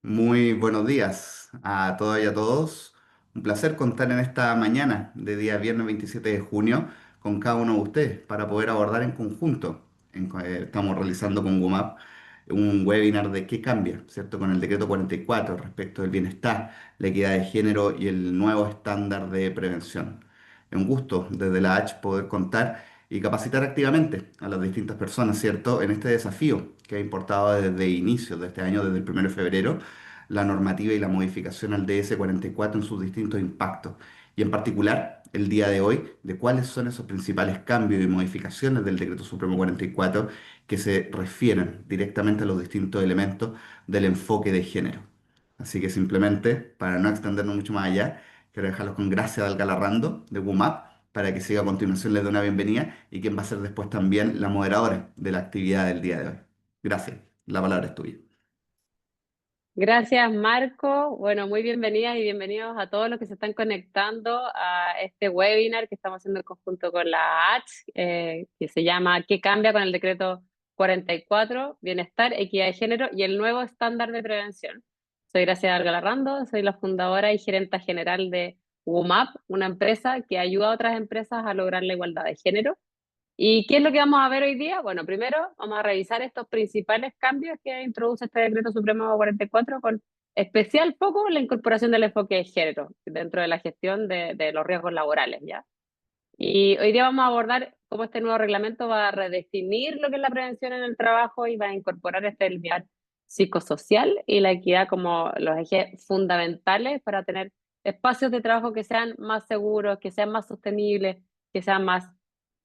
Muy buenos días a todas y a todos. Un placer contar en esta mañana de día viernes 27 de junio con cada uno de ustedes para poder abordar en conjunto. Estamos realizando con WUMAP un webinar de qué cambia, ¿cierto? Con el decreto 44 respecto del bienestar, la equidad de género y el nuevo estándar de prevención. Es un gusto desde la H poder contar y capacitar activamente a las distintas personas, ¿cierto? En este desafío que ha importado desde inicios de este año, desde el 1 de febrero, la normativa y la modificación al DS 44 en sus distintos impactos. Y en particular, el día de hoy, de cuáles son esos principales cambios y modificaciones del Decreto Supremo 44 que se refieren directamente a los distintos elementos del enfoque de género. Así que simplemente, para no extendernos mucho más allá, quiero dejarlos con Gracia del Galarrando de WUMAP para que siga a continuación, les dé una bienvenida y quien va a ser después también la moderadora de la actividad del día de hoy. Gracias, la palabra es tuya. Gracias, Marco. Bueno, muy bienvenidas y bienvenidos a todos los que se están conectando a este webinar que estamos haciendo en conjunto con la ACH, que se llama ¿Qué cambia con el decreto 44? Bienestar, equidad de género y el nuevo estándar de prevención. Soy Gracia Galarrando, soy la fundadora y gerenta general de WUMAP, una empresa que ayuda a otras empresas a lograr la igualdad de género. ¿Y qué es lo que vamos a ver hoy día? Bueno, primero vamos a revisar estos principales cambios que introduce este Decreto Supremo 44 con especial foco en la incorporación del enfoque de género dentro de la gestión de los riesgos laborales, ¿ya? Y hoy día vamos a abordar cómo este nuevo reglamento va a redefinir lo que es la prevención en el trabajo y va a incorporar el bienestar psicosocial y la equidad como los ejes fundamentales para tener espacios de trabajo que sean más seguros, que sean más sostenibles, que sean más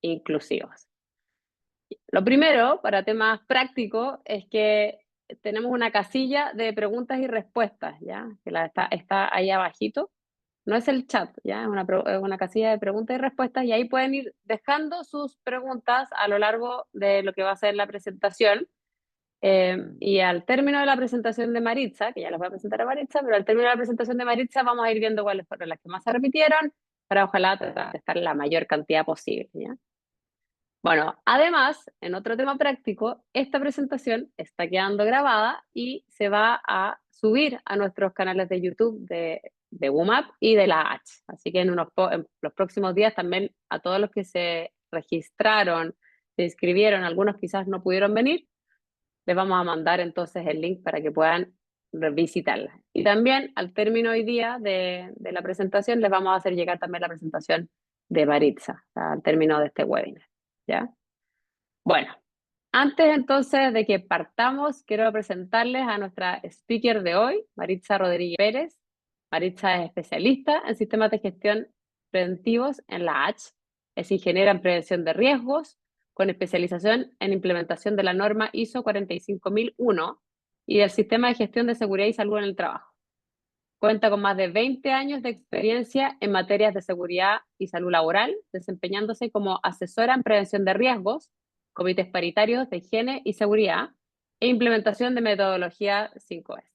inclusivos. Lo primero, para temas prácticos, es que tenemos una casilla de preguntas y respuestas, ¿ya? Que está ahí abajito. No es el chat, ¿ya? Es una casilla de preguntas y respuestas y ahí pueden ir dejando sus preguntas a lo largo de lo que va a ser la presentación. Y al término de la presentación de Maritza, que ya les voy a presentar a Maritza, pero al término de la presentación de Maritza vamos a ir viendo cuáles fueron las que más se repitieron para ojalá tratar de estar la mayor cantidad posible, ¿ya? Bueno, además, en otro tema práctico, esta presentación está quedando grabada y se va a subir a nuestros canales de YouTube de WUMAP y de la H. Así que en los próximos días también a todos los que se registraron, se inscribieron, algunos quizás no pudieron venir, les vamos a mandar entonces el link para que puedan visitarla. Y también al término hoy día de la presentación les vamos a hacer llegar también la presentación de Maritza, al término de este webinar. ¿Ya? Bueno, antes entonces de que partamos, quiero presentarles a nuestra speaker de hoy, Maritza Rodríguez Pérez. Maritza es especialista en sistemas de gestión preventivos en la H. Es ingeniera en prevención de riesgos, con especialización en implementación de la norma ISO 45001 y del sistema de gestión de seguridad y salud en el trabajo. Cuenta con más de 20 años de experiencia en materias de seguridad y salud laboral, desempeñándose como asesora en prevención de riesgos, comités paritarios de higiene y seguridad e implementación de metodología 5S.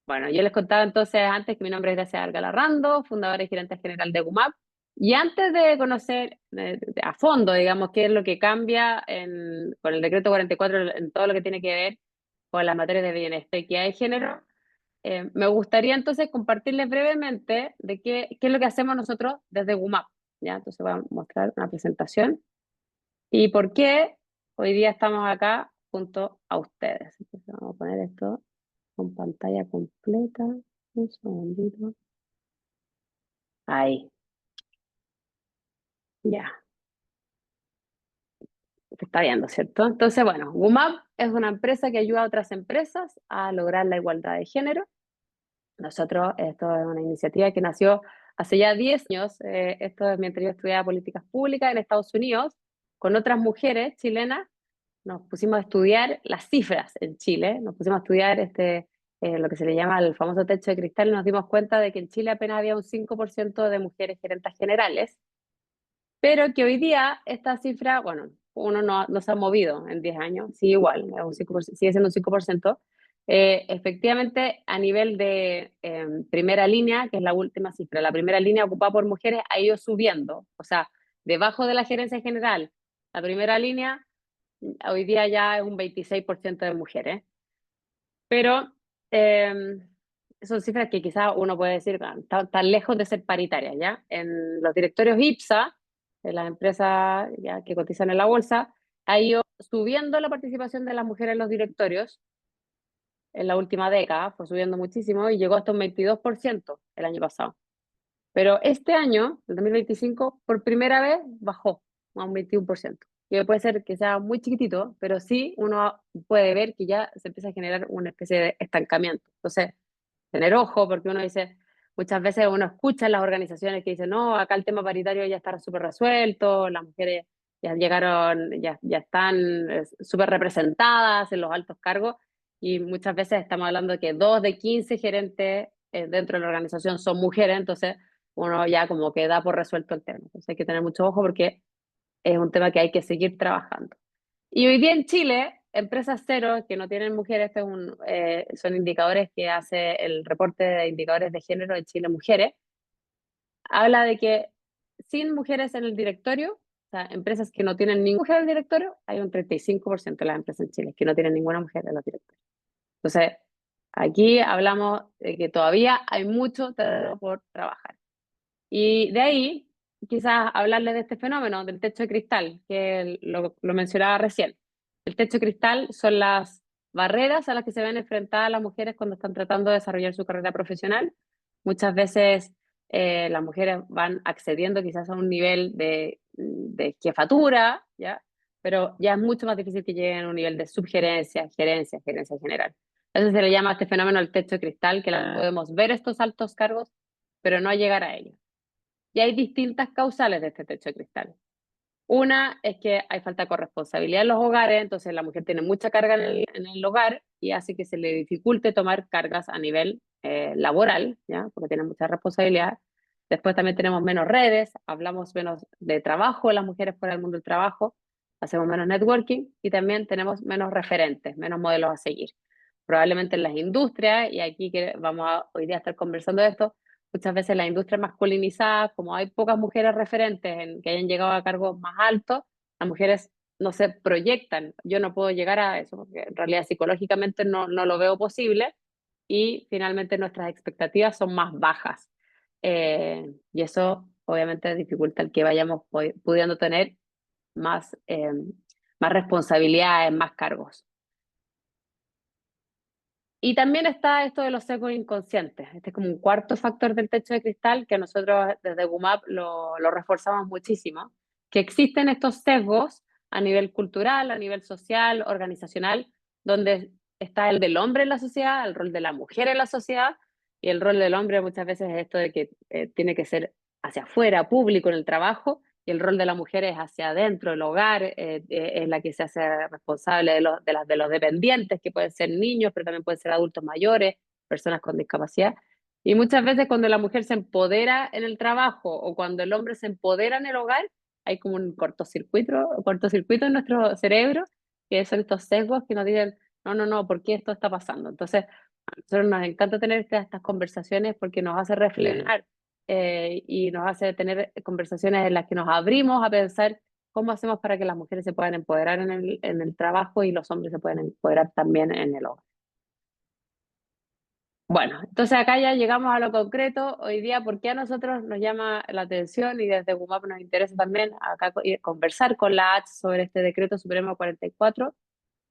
Bueno, yo les contaba entonces antes que mi nombre es Gracia Galarrando, fundadora y gerente general de GUMAP. Y antes de conocer a fondo, digamos, qué es lo que cambia con el decreto 44 en todo lo que tiene que ver con las materias de bienestar y equidad de género, me gustaría entonces compartirles brevemente de qué es lo que hacemos nosotros desde WUMAP. ¿Ya? Entonces voy a mostrar una presentación y por qué hoy día estamos acá junto a ustedes. Entonces vamos a poner esto con pantalla completa. Un segundito. Ahí, ya. Se está viendo, ¿cierto? Entonces, bueno, WUMAP es una empresa que ayuda a otras empresas a lograr la igualdad de género. Nosotros, esto es una iniciativa que nació hace ya 10 años, esto es mientras yo estudiaba políticas públicas en Estados Unidos, con otras mujeres chilenas, nos pusimos a estudiar las cifras en Chile, nos pusimos a estudiar lo que se le llama el famoso techo de cristal y nos dimos cuenta de que en Chile apenas había un 5% de mujeres gerentas generales, pero que hoy día esta cifra, bueno, uno no se ha movido en 10 años, sigue igual, es un 5%, sigue siendo un 5%. Efectivamente, a nivel de primera línea, que es la última cifra, la primera línea ocupada por mujeres ha ido subiendo, o sea, debajo de la gerencia general, la primera línea hoy día ya es un 26% de mujeres, pero Eh, Son cifras que quizás uno puede decir tan lejos de ser paritarias, ¿ya? En los directorios IPSA, de las empresas ya que cotizan en la bolsa, ha ido subiendo la participación de las mujeres en los directorios en la última década, fue subiendo muchísimo y llegó hasta un 22% el año pasado. Pero este año, el 2025, por primera vez bajó a un 21%. Que puede ser que sea muy chiquitito, pero sí uno puede ver que ya se empieza a generar una especie de estancamiento. Entonces, tener ojo, porque uno dice, muchas veces uno escucha en las organizaciones que dicen, no, acá el tema paritario ya está súper resuelto, las mujeres ya llegaron, ya están súper representadas en los altos cargos, y muchas veces estamos hablando de que 2 de 15 gerentes dentro de la organización son mujeres, entonces uno ya como que da por resuelto el tema. Entonces hay que tener mucho ojo porque es un tema que hay que seguir trabajando. Y hoy día en Chile, empresas cero que no tienen mujeres, son indicadores que hace el reporte de indicadores de género de Chile Mujeres, habla de que sin mujeres en el directorio, o sea, empresas que no tienen ninguna mujer en el directorio, hay un 35% de las empresas en Chile que no tienen ninguna mujer en los directorios. Entonces, aquí hablamos de que todavía hay mucho por trabajar. Y de ahí, quizás hablarles de este fenómeno del techo de cristal, que lo mencionaba recién. El techo de cristal son las barreras a las que se ven enfrentadas las mujeres cuando están tratando de desarrollar su carrera profesional. Muchas veces las mujeres van accediendo quizás a un nivel de jefatura, ¿ya? Pero ya es mucho más difícil que lleguen a un nivel de subgerencia, gerencia, gerencia general. Entonces se le llama a este fenómeno el techo de cristal, que podemos ver estos altos cargos, pero no llegar a ellos. Y hay distintas causales de este techo de cristal. Una es que hay falta de corresponsabilidad en los hogares, entonces la mujer tiene mucha carga en el hogar y hace que se le dificulte tomar cargas a nivel laboral, ¿ya? Porque tiene mucha responsabilidad. Después también tenemos menos redes, hablamos menos de trabajo, las mujeres fuera del mundo del trabajo, hacemos menos networking y también tenemos menos referentes, menos modelos a seguir. Probablemente en las industrias, y aquí que vamos a hoy día a estar conversando de esto, muchas veces la industria masculinizada, como hay pocas mujeres referentes que hayan llegado a cargos más altos, las mujeres no se proyectan. Yo no puedo llegar a eso, porque en realidad psicológicamente no lo veo posible y finalmente nuestras expectativas son más bajas. Y eso obviamente dificulta el que vayamos pudiendo tener más responsabilidades, más cargos. Y también está esto de los sesgos inconscientes. Este es como un cuarto factor del techo de cristal que nosotros desde GUMAP lo reforzamos muchísimo, que existen estos sesgos a nivel cultural, a nivel social, organizacional, donde está el del hombre en la sociedad, el rol de la mujer en la sociedad, y el rol del hombre muchas veces es esto de que tiene que ser hacia afuera, público en el trabajo, y el rol de la mujer es hacia adentro, el hogar, es la que se hace responsable de los dependientes, que pueden ser niños, pero también pueden ser adultos mayores, personas con discapacidad. Y muchas veces cuando la mujer se empodera en el trabajo o cuando el hombre se empodera en el hogar, hay como un cortocircuito en nuestro cerebro, que son estos sesgos que nos dicen, no, no, no, ¿por qué esto está pasando? Entonces, a nosotros nos encanta tener estas conversaciones porque nos hace reflexionar y nos hace tener conversaciones en las que nos abrimos a pensar cómo hacemos para que las mujeres se puedan empoderar en el trabajo y los hombres se puedan empoderar también en el hogar. Bueno, entonces acá ya llegamos a lo concreto. Hoy día, ¿por qué a nosotros nos llama la atención y desde GUMAP nos interesa también acá conversar con la H sobre este decreto supremo 44?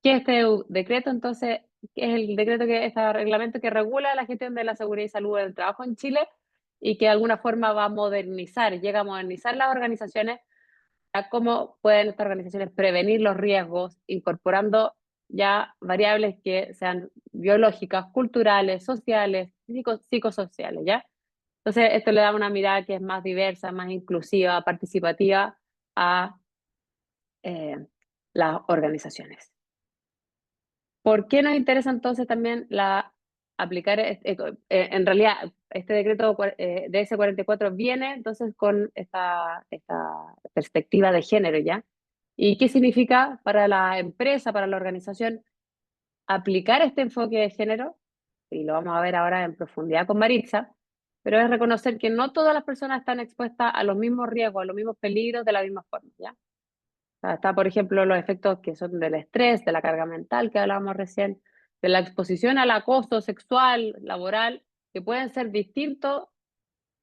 ¿Qué es este decreto? Entonces, ¿qué es el decreto este reglamento que regula la gestión de la seguridad y salud del trabajo en Chile y que de alguna forma va a modernizar, llega a modernizar las organizaciones, a cómo pueden estas organizaciones prevenir los riesgos, incorporando ya variables que sean biológicas, culturales, sociales, psicosociales, ¿ya? Entonces, esto le da una mirada que es más diversa, más inclusiva, participativa a eh, las organizaciones. ¿Por qué nos interesa entonces también aplicar, en realidad, este decreto DS44 viene entonces con esta perspectiva de género, ¿ya? ¿Y qué significa para la empresa, para la organización, aplicar este enfoque de género? Y lo vamos a ver ahora en profundidad con Maritza, pero es reconocer que no todas las personas están expuestas a los mismos riesgos, a los mismos peligros de la misma forma, ¿ya? O sea, está, por ejemplo, los efectos que son del estrés, de la carga mental que hablábamos recién, de la exposición al acoso sexual, laboral, que pueden ser distintos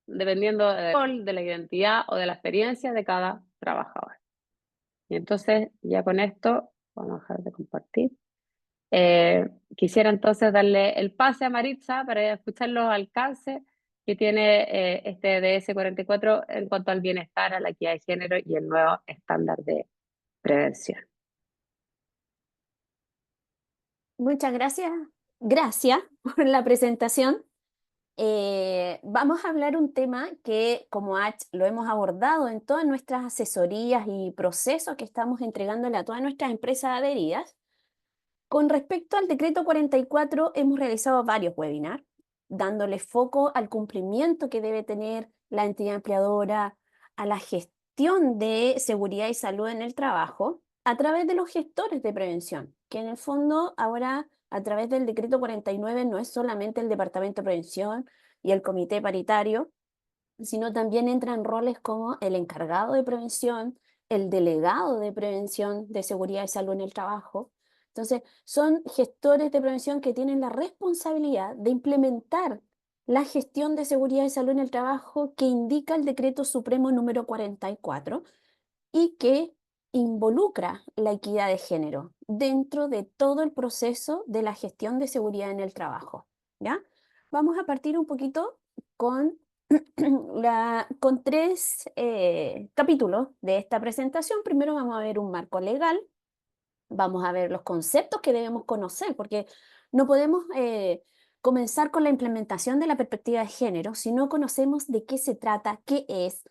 dependiendo del rol, de la identidad o de la experiencia de cada trabajador. Y entonces, ya con esto, vamos a dejar de compartir. Quisiera entonces darle el pase a Maritza para escuchar los alcances que tiene este DS-44 en cuanto al bienestar, a la equidad de género y el nuevo estándar de prevención. Muchas gracias. Gracias por la presentación. Vamos a hablar un tema que como H lo hemos abordado en todas nuestras asesorías y procesos que estamos entregándole a todas nuestras empresas adheridas. Con respecto al decreto 44, hemos realizado varios webinars, dándole foco al cumplimiento que debe tener la entidad empleadora, a la gestión de seguridad y salud en el trabajo, a través de los gestores de prevención, que en el fondo ahora, a través del decreto 49, no es solamente el Departamento de Prevención y el Comité Paritario, sino también entran roles como el encargado de prevención, el delegado de prevención de seguridad y salud en el trabajo. Entonces, son gestores de prevención que tienen la responsabilidad de implementar la gestión de seguridad y salud en el trabajo que indica el Decreto Supremo número 44 y que involucra la equidad de género dentro de todo el proceso de la gestión de seguridad en el trabajo. ¿Ya? Vamos a partir un poquito con con tres capítulos de esta presentación. Primero vamos a ver un marco legal, vamos a ver los conceptos que debemos conocer, porque no podemos comenzar con la implementación de la perspectiva de género si no conocemos de qué se trata, qué es,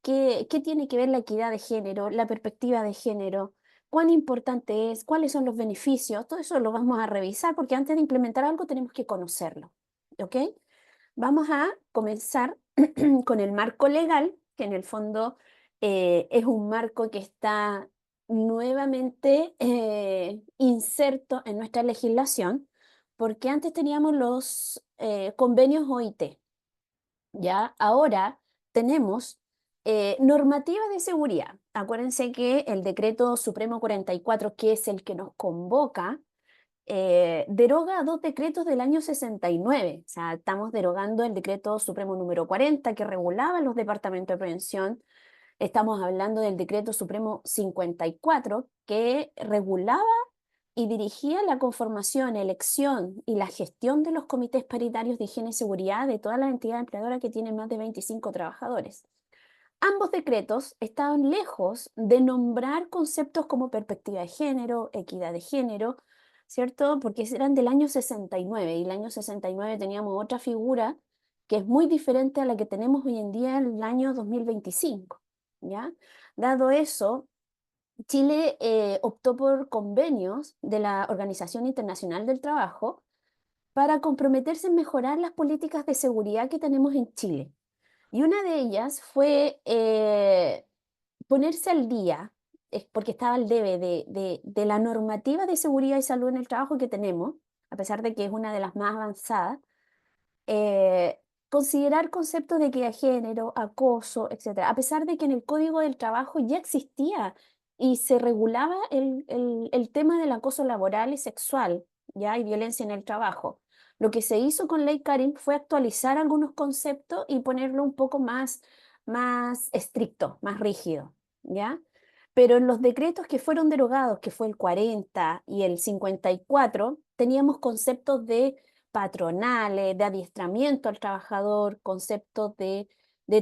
qué tiene que ver la equidad de género, la perspectiva de género, cuán importante es, cuáles son los beneficios. Todo eso lo vamos a revisar porque antes de implementar algo tenemos que conocerlo. ¿Ok? Vamos a comenzar con el marco legal, que en el fondo es un marco que está nuevamente inserto en nuestra legislación, porque antes teníamos los convenios OIT, ¿ya? Ahora tenemos normativas de seguridad. Acuérdense que el Decreto Supremo 44, que es el que nos convoca, deroga dos decretos del año 69. O sea, estamos derogando el decreto supremo número 40 que regulaba los departamentos de prevención. Estamos hablando del decreto supremo 54 que regulaba y dirigía la conformación, elección y la gestión de los comités paritarios de higiene y seguridad de todas las entidades empleadoras que tienen más de 25 trabajadores. Ambos decretos estaban lejos de nombrar conceptos como perspectiva de género, equidad de género, ¿cierto? Porque eran del año 69 y el año 69 teníamos otra figura que es muy diferente a la que tenemos hoy en día en el año 2025, ¿ya? Dado eso, Chile optó por convenios de la Organización Internacional del Trabajo para comprometerse en mejorar las políticas de seguridad que tenemos en Chile. Y una de ellas fue ponerse al día, porque estaba al debe de la normativa de seguridad y salud en el trabajo que tenemos, a pesar de que es una de las más avanzadas, considerar conceptos de equidad de género, acoso, etcétera, a pesar de que en el Código del Trabajo ya existía y se regulaba el tema del acoso laboral y sexual, ¿ya? Y violencia en el trabajo. Lo que se hizo con Ley Karim fue actualizar algunos conceptos y ponerlo un poco más estricto, más rígido, ¿ya? Pero en los decretos que fueron derogados, que fue el 40 y el 54, teníamos conceptos de patronales, de adiestramiento al trabajador, conceptos de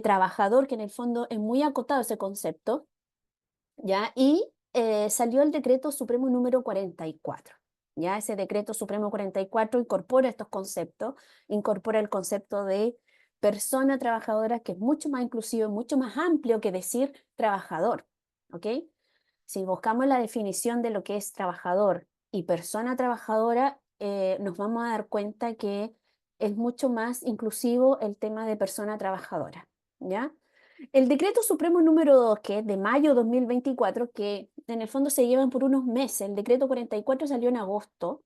trabajador, que en el fondo es muy acotado ese concepto, ¿ya? Y salió el decreto supremo número 44, ¿ya? Ese decreto supremo 44 incorpora estos conceptos, incorpora el concepto de persona trabajadora, que es mucho más inclusivo, mucho más amplio que decir trabajador, ¿ok? Si buscamos la definición de lo que es trabajador y persona trabajadora, nos vamos a dar cuenta que es mucho más inclusivo el tema de persona trabajadora, ¿ya? El decreto supremo número 2, que es de mayo de 2024, que en el fondo se llevan por unos meses, el decreto 44 salió en agosto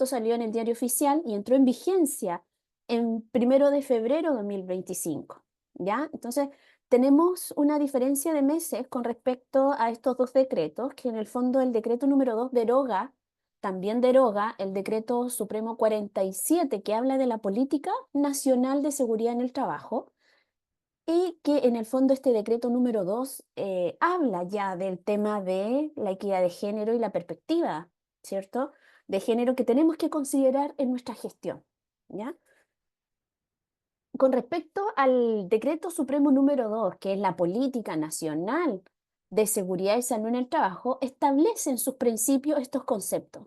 salió en el diario oficial y entró en vigencia en 1 de febrero de 2025, ¿ya? Entonces, tenemos una diferencia de meses con respecto a estos dos decretos, que en el fondo el decreto número 2 deroga también deroga el Decreto Supremo 47, que habla de la Política Nacional de Seguridad en el Trabajo, y que en el fondo este decreto número 2 habla ya del tema de la equidad de género y la perspectiva, ¿cierto?, de género que tenemos que considerar en nuestra gestión, ¿ya? Con respecto al decreto supremo número 2, que es la Política Nacional de Seguridad y Salud en el Trabajo, establece en sus principios estos conceptos.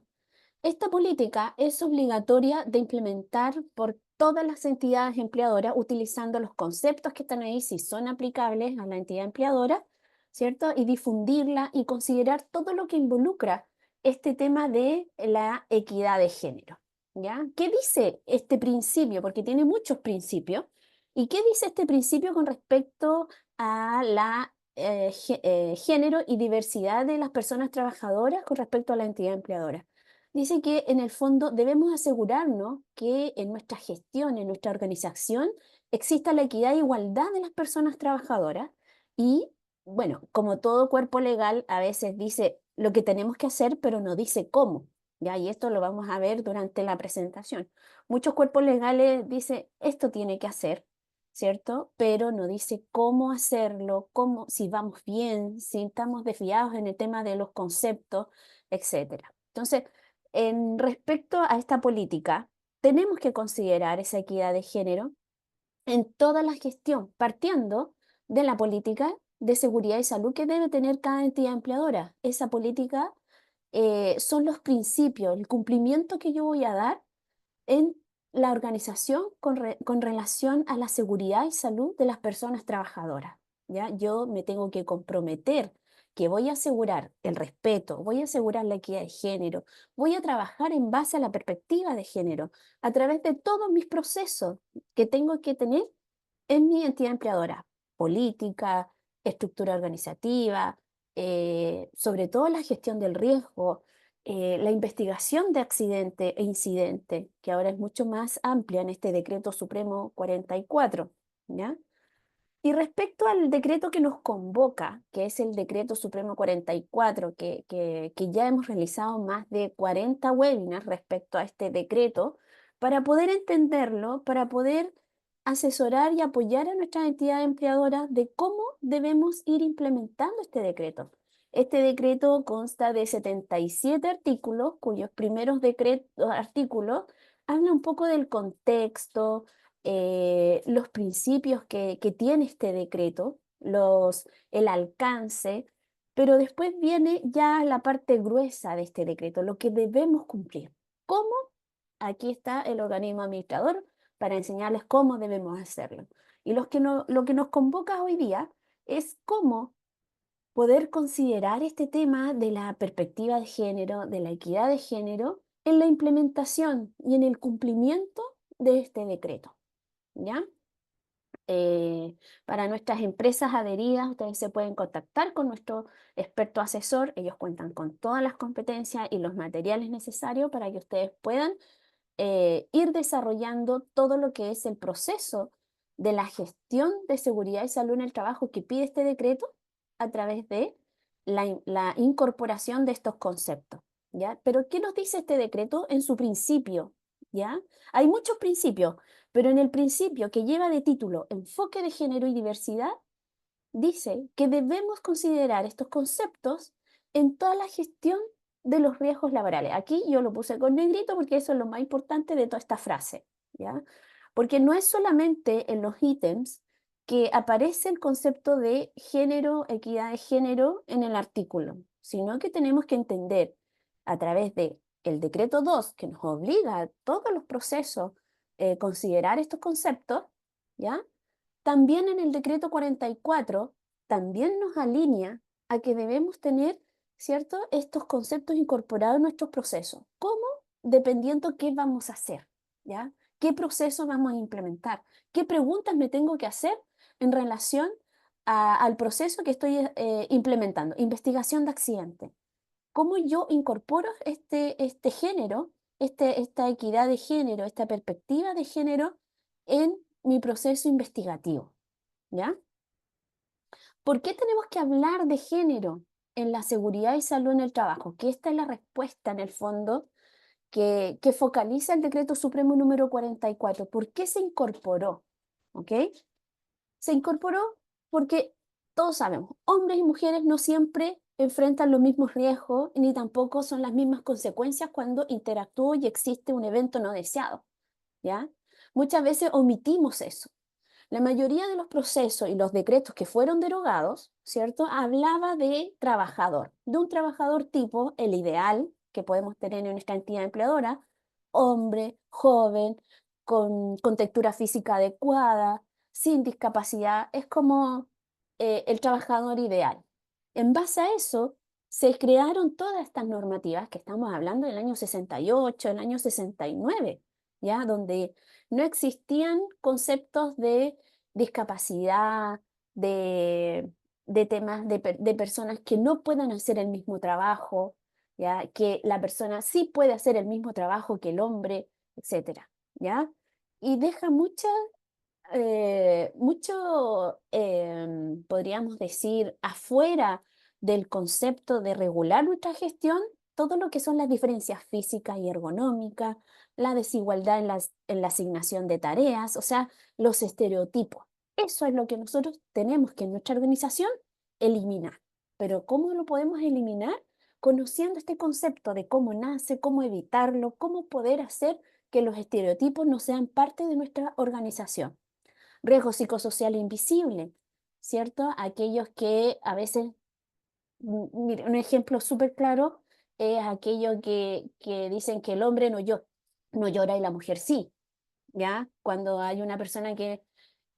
Esta política es obligatoria de implementar por todas las entidades empleadoras utilizando los conceptos que están ahí, si son aplicables a la entidad empleadora, ¿cierto? Y difundirla y considerar todo lo que involucra este tema de la equidad de género, ¿ya? ¿Qué dice este principio? Porque tiene muchos principios. ¿Y qué dice este principio con respecto a la género y diversidad de las personas trabajadoras con respecto a la entidad empleadora? Dice que en el fondo debemos asegurarnos que en nuestra gestión, en nuestra organización, exista la equidad e igualdad de las personas trabajadoras y, bueno, como todo cuerpo legal, a veces dice lo que tenemos que hacer, pero no dice cómo, ¿ya? Y esto lo vamos a ver durante la presentación. Muchos cuerpos legales dicen esto tiene que hacer, ¿cierto? Pero no dice cómo hacerlo, cómo, si vamos bien, si estamos desviados en el tema de los conceptos, etcétera. Entonces, en respecto a esta política, tenemos que considerar esa equidad de género en toda la gestión, partiendo de la política de seguridad y salud que debe tener cada entidad empleadora. Esa política son los principios, el cumplimiento que yo voy a dar en la organización con relación a la seguridad y salud de las personas trabajadoras, ¿ya? Yo me tengo que comprometer que voy a asegurar el respeto, voy a asegurar la equidad de género, voy a trabajar en base a la perspectiva de género, a través de todos mis procesos que tengo que tener en mi entidad empleadora, política, estructura organizativa, sobre todo la gestión del riesgo, la investigación de accidente e incidente, que ahora es mucho más amplia en este Decreto Supremo 44, ¿ya? Y respecto al decreto que nos convoca, que es el Decreto Supremo 44, que ya hemos realizado más de 40 webinars respecto a este decreto, para poder entenderlo, para poder asesorar y apoyar a nuestras entidades empleadoras de cómo debemos ir implementando este decreto. Este decreto consta de 77 artículos, cuyos primeros artículos hablan un poco del contexto, los principios que tiene este decreto, el alcance, pero después viene ya la parte gruesa de este decreto, lo que debemos cumplir. ¿Cómo? Aquí está el organismo administrador para enseñarles cómo debemos hacerlo. Y lo que nos convoca hoy día es cómo poder considerar este tema de la perspectiva de género, de la equidad de género, en la implementación y en el cumplimiento de este decreto, ¿ya? Para nuestras empresas adheridas, ustedes se pueden contactar con nuestro experto asesor. Ellos cuentan con todas las competencias y los materiales necesarios para que ustedes puedan ir desarrollando todo lo que es el proceso de la gestión de seguridad y salud en el trabajo que pide este decreto a través de la incorporación de estos conceptos, ¿ya? Pero ¿qué nos dice este decreto en su principio? ¿Ya? Hay muchos principios, pero en el principio que lleva de título Enfoque de Género y Diversidad, dice que debemos considerar estos conceptos en toda la gestión de los riesgos laborales. Aquí yo lo puse con negrito porque eso es lo más importante de toda esta frase, ¿ya? Porque no es solamente en los ítems que aparece el concepto de género, equidad de género en el artículo, sino que tenemos que entender a través de el decreto 2, que nos obliga a todos los procesos considerar estos conceptos, ¿ya? También en el decreto 44, también nos alinea a que debemos tener, ¿cierto?, estos conceptos incorporados en nuestros procesos. ¿Cómo? Dependiendo qué vamos a hacer, ¿ya? ¿Qué proceso vamos a implementar? ¿Qué preguntas me tengo que hacer en relación al proceso que estoy implementando? Investigación de accidente. ¿Cómo yo incorporo este género, esta equidad de género, esta perspectiva de género en mi proceso investigativo? ¿Ya? ¿Por qué tenemos que hablar de género en la seguridad y salud en el trabajo, que esta es la respuesta en el fondo que focaliza el Decreto Supremo número 44. ¿Por qué se incorporó? ¿Ok? Se incorporó porque todos sabemos, hombres y mujeres no siempre enfrentan los mismos riesgos ni tampoco son las mismas consecuencias cuando interactúa y existe un evento no deseado, ¿ya? Muchas veces omitimos eso. La mayoría de los procesos y los decretos que fueron derogados, ¿cierto? Hablaba de un trabajador tipo, el ideal que podemos tener en nuestra entidad empleadora, hombre, joven, con textura física adecuada, sin discapacidad, es como el trabajador ideal. En base a eso, se crearon todas estas normativas que estamos hablando del año 68, el año 69, ¿ya? Donde no existían conceptos de discapacidad, de temas de personas que no puedan hacer el mismo trabajo, ¿ya? Que la persona sí puede hacer el mismo trabajo que el hombre, etcétera, ¿ya? Y deja mucho, podríamos decir, afuera del concepto de regular nuestra gestión, todo lo que son las diferencias físicas y ergonómicas, la desigualdad en la asignación de tareas, o sea, los estereotipos. Eso es lo que nosotros tenemos que en nuestra organización eliminar. Pero ¿cómo lo podemos eliminar? Conociendo este concepto de cómo nace, cómo evitarlo, cómo poder hacer que los estereotipos no sean parte de nuestra organización. Riesgo psicosocial invisible, ¿cierto? Aquellos que a veces, mire, un ejemplo súper claro es aquello que dicen que el hombre no llora y la mujer sí, ¿ya? Cuando hay una persona que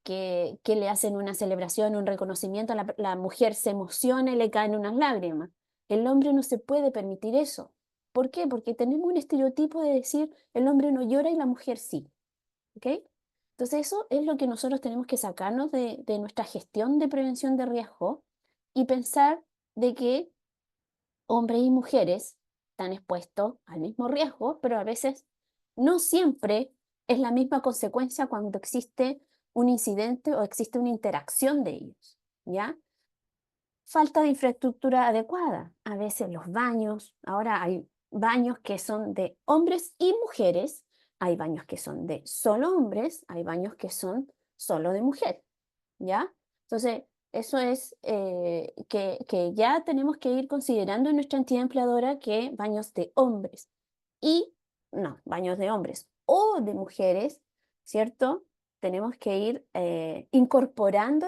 le hacen una celebración, un reconocimiento, la mujer se emociona y le caen unas lágrimas. El hombre no se puede permitir eso. ¿Por qué? Porque tenemos un estereotipo de decir el hombre no llora y la mujer sí. ¿Ok? Entonces eso es lo que nosotros tenemos que sacarnos de nuestra gestión de prevención de riesgo y pensar de que hombres y mujeres están expuestos al mismo riesgo, pero a veces no siempre es la misma consecuencia cuando existe un incidente o existe una interacción de ellos, ¿ya? Falta de infraestructura adecuada. A veces los baños, ahora hay baños que son de hombres y mujeres, hay baños que son de solo hombres, hay baños que son solo de mujer, ¿ya? Entonces, eso es que ya tenemos que ir considerando en nuestra entidad empleadora que baños de hombres y, no, baños de hombres o de mujeres, ¿cierto? Tenemos que ir incorporando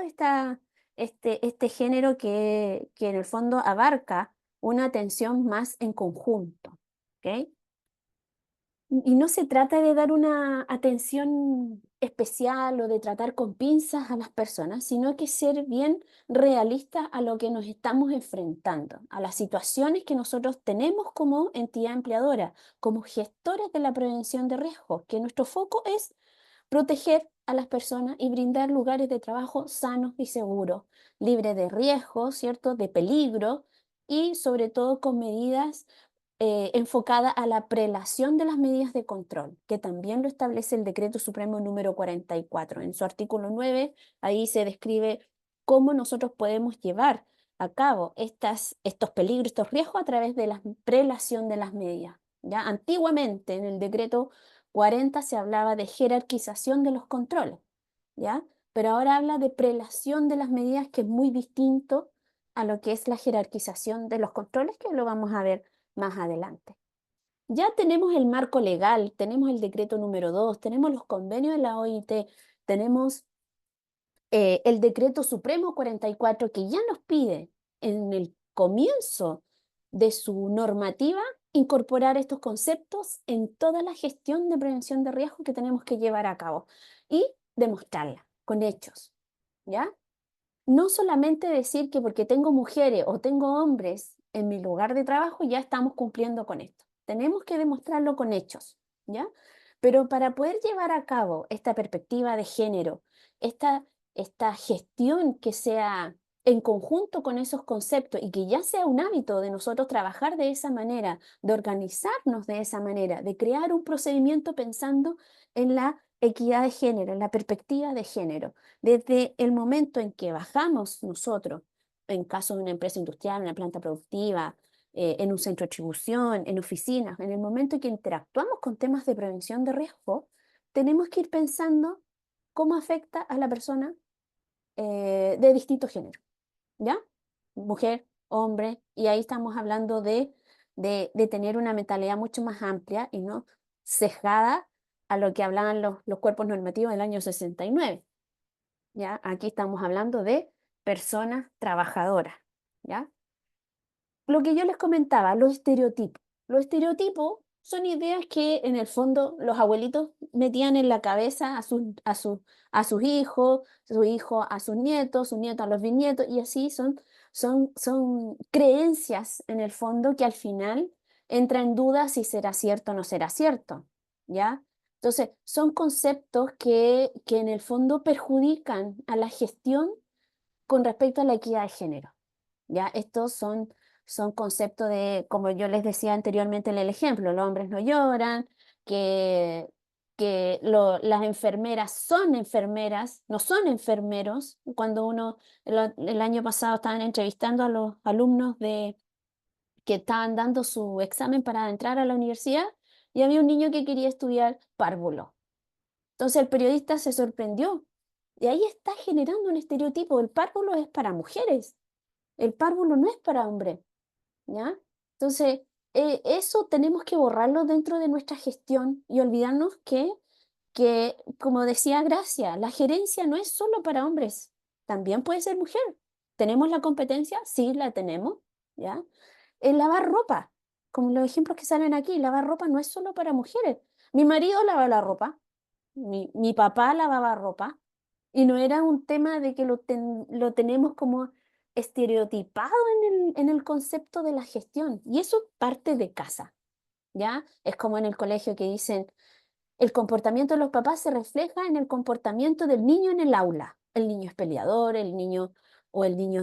este género que en el fondo abarca una atención más en conjunto, ¿ok? Y no se trata de dar una atención especial o de tratar con pinzas a las personas, sino que ser bien realistas a lo que nos estamos enfrentando, a las situaciones que nosotros tenemos como entidad empleadora, como gestores de la prevención de riesgos, que nuestro foco es proteger a las personas y brindar lugares de trabajo sanos y seguros, libres de riesgos, ¿cierto? De peligro y sobre todo con medidas enfocada a la prelación de las medidas de control, que también lo establece el Decreto Supremo número 44. En su artículo 9, ahí se describe cómo nosotros podemos llevar a cabo estos peligros, estos riesgos a través de la prelación de las medidas. ¿Ya? Antiguamente, en el Decreto 40 se hablaba de jerarquización de los controles, ¿ya? Pero ahora habla de prelación de las medidas, que es muy distinto a lo que es la jerarquización de los controles, que lo vamos a ver más adelante. Ya tenemos el marco legal, tenemos el decreto número 2, tenemos los convenios de la OIT, tenemos el decreto supremo 44 que ya nos pide en el comienzo de su normativa incorporar estos conceptos en toda la gestión de prevención de riesgo que tenemos que llevar a cabo y demostrarla con hechos, ¿ya? No solamente decir que porque tengo mujeres o tengo hombres en mi lugar de trabajo ya estamos cumpliendo con esto. Tenemos que demostrarlo con hechos, ¿ya? Pero para poder llevar a cabo esta perspectiva de género, esta, esta gestión que sea en conjunto con esos conceptos y que ya sea un hábito de nosotros trabajar de esa manera, de organizarnos de esa manera, de crear un procedimiento pensando en la equidad de género, en la perspectiva de género. Desde el momento en que bajamos nosotros en caso de una empresa industrial, una planta productiva, en un centro de distribución, en oficinas, en el momento en que interactuamos con temas de prevención de riesgo, tenemos que ir pensando cómo afecta a la persona de distintos géneros, ¿ya? Mujer, hombre, y ahí estamos hablando de tener una mentalidad mucho más amplia y no sesgada a lo que hablaban los cuerpos normativos del año 69, ¿ya? Aquí estamos hablando de personas trabajadoras, ¿ya? Lo que yo les comentaba, los estereotipos. Los estereotipos son ideas que en el fondo los abuelitos metían en la cabeza a sus hijos, su hijo a sus nietos a los bisnietos, y así son creencias en el fondo que al final entra en duda si será cierto o no será cierto, ¿ya? Entonces, son conceptos que en el fondo perjudican a la gestión con respecto a la equidad de género. ¿Ya? Estos son conceptos de, como yo les decía anteriormente en el ejemplo, los hombres no lloran, que, las enfermeras son enfermeras, no son enfermeros. Cuando el año pasado estaban entrevistando a los alumnos que estaban dando su examen para entrar a la universidad y había un niño que quería estudiar párvulo. Entonces el periodista se sorprendió y ahí está generando un estereotipo, el párvulo es para mujeres. El párvulo no es para hombre, ¿ya? Entonces, eso tenemos que borrarlo dentro de nuestra gestión y olvidarnos que, como decía Gracia, la gerencia no es solo para hombres, también puede ser mujer. ¿Tenemos la competencia? Sí, la tenemos, ¿ya? El lavar ropa, como los ejemplos que salen aquí, lavar ropa no es solo para mujeres. Mi marido lava la ropa, mi papá lavaba ropa, y no era un tema de que lo tenemos como estereotipado en el concepto de la gestión. Y eso parte de casa, ¿ya? Es como en el colegio que dicen, el comportamiento de los papás se refleja en el comportamiento del niño en el aula. El niño es peleador, el niño